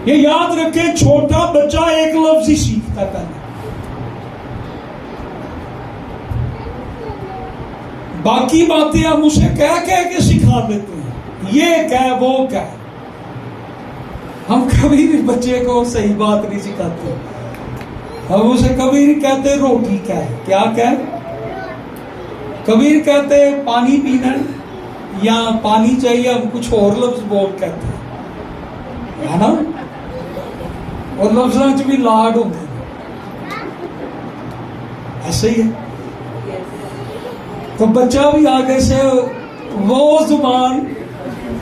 یہ یاد رکھیں، چھوٹا بچہ ایک لفظ ہی سیکھتا ہے، باقی باتیں ہم اسے کہہ کے سکھا دیتے ہیں، یہ کہہ وہ کہہ۔ ہم کبھی بھی بچے کو صحیح بات نہیں سکھاتے، ہم اسے کبھی نہیں کہتے روٹی کہہ، کیا کہہ، کبھی نہیں کہتے پانی پینا یا پانی چاہیے، ہم کچھ اور لفظ بول کہتے ہیں، ہے نا؟ اور لفظوں چ بھی لاڈ ہوتے ہیں، ایسے ہی ہے۔ تو بچہ بھی آگے سے وہ زبان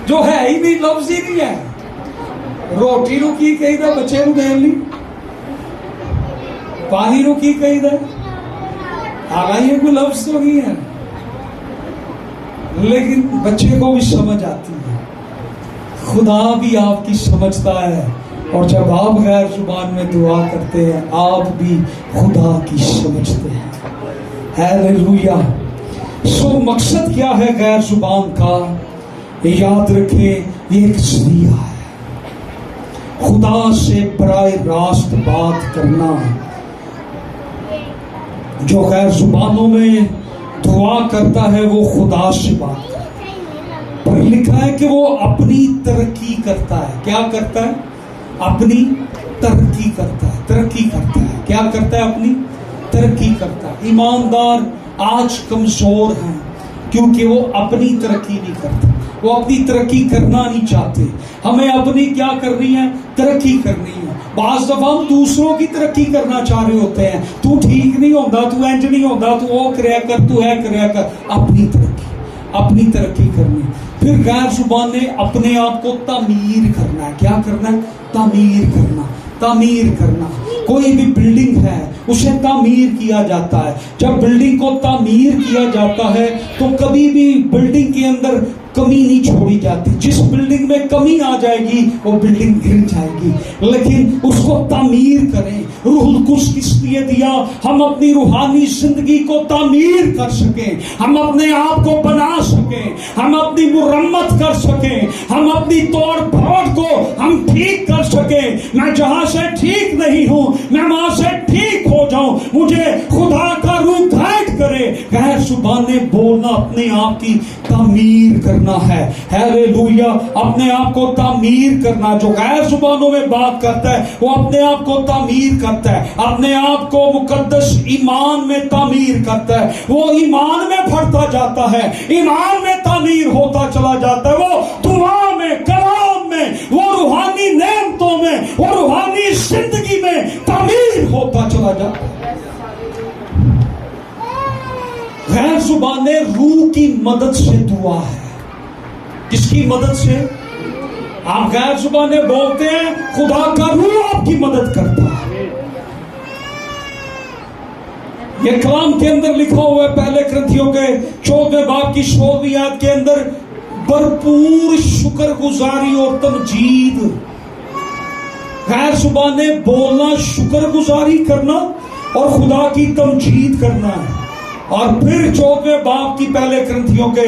جو ہے ہی نہیں، لفظ ہی نہیں ہے، روٹی نو کی کہی دا بچے نو دین لی، پانی نو کی کہی دا، حالانکہ کوئی لفظ تو نہیں ہے، لیکن بچے کو بھی سمجھ آتی ہے، خدا بھی آپ کی سمجھتا ہے، اور جب آپ غیر زبان میں دعا کرتے ہیں آپ بھی خدا کی سمجھتے ہیں۔ ہیلیلویا۔ سو مقصد کیا ہے غیر زبان کا؟ یاد رکھیں، یہ ایک ذریعہ ہے خدا سے براہ راست بات کرنا۔ جو غیر زبانوں میں دعا کرتا ہے وہ خدا سے بات کرتا ہے، پر لکھا ہے کہ وہ اپنی ترقی کرتا ہے۔ کیا کرتا ہے؟ اپنی ترقی کرتا ہے، ترقی کرتا ہے۔ کیا کرتا ہے؟ اپنی ترقی کرتا ہے۔ ایماندار آج کمزور ہیں کیونکہ وہ اپنی ترقی نہیں کرتے، وہ اپنی ترقی کرنا نہیں چاہتے۔ ہمیں اپنی کیا کرنی ہے؟ ترقی کرنی ہے۔ بعض دفعہ ہم دوسروں کی ترقی کرنا چاہ رہے ہوتے ہیں، تو ٹھیک نہیں ہوتا، تو انج نہیں ہوتا، تو وہ کریا کر، تو ہے کریا کر۔ اپنی ترقی، اپنی ترقی کرنی۔ پھر غیر زبان نے اپنے آپ کو تعمیر کرنا ہے۔ کیا کرنا ہے؟ تعمیر کرنا، تعمیر کرنا۔ کوئی بھی بلڈنگ ہے اسے تعمیر کیا جاتا ہے۔ جب بلڈنگ کو تعمیر کیا جاتا ہے تو کبھی بھی بلڈنگ کے اندر کمی نہیں چھوڑی جاتی۔ جس بلڈنگ میں کمی آ جائے گی وہ بلڈنگ گر جائے گی، لیکن اس کو تعمیر کریں۔ روح القدس کس لیے دیا؟ ہم اپنی روحانی زندگی کو تعمیر کر سکیں، ہم اپنے آپ کو بنا سکیں، ہم اپنی مرمت کر سکیں، ہم اپنی توڑ پھوڑ کو ہم ٹھیک کر سکیں۔ میں جہاں سے ٹھیک نہیں ہوں میں وہاں سے ٹھیک ہو جاؤں، مجھے خدا کا روح گائیڈ کرے۔ غیر زبانیں بولنا اپنے آپ کی تعمیر کرنا ہے۔ ہیلیلویا۔ اپنے آپ کو تعمیر کرنا۔ جو غیر زبانوں میں بات کرتا ہے وہ اپنے آپ کو تعمیر کرتا ہے، اپنے آپ کو مقدس ایمان میں تعمیر کرتا ہے۔ وہ ایمان میں بڑھتا جاتا ہے، ایمان میں تعمیر ہوتا چلا جاتا ہے، وہ دعا میں، کلام میں، وہ روحانی نعمتوں میں، وہ روحانی زندگی میں تعمیر ہوتا چلا جاتا ہے۔ غیر زبانیں روح کی مدد سے دعا ہے۔ کس کی مدد سے؟ آپ غیر زبانیں بولتے ہیں، خدا کا روح آپ کی مدد کرتا ہے۔ یہ کلام کے اندر لکھا ہوا ہے پہلے کرنتھیوں کے 14 باب کی 16ویں آیت کے اندر، بھرپور شکر گزاری اور تمجید۔ غیر زبانیں بولنا شکر گزاری کرنا اور خدا کی تمجید کرنا ہے۔ اور پھر 14 باب کی پہلے کرنتھیوں کے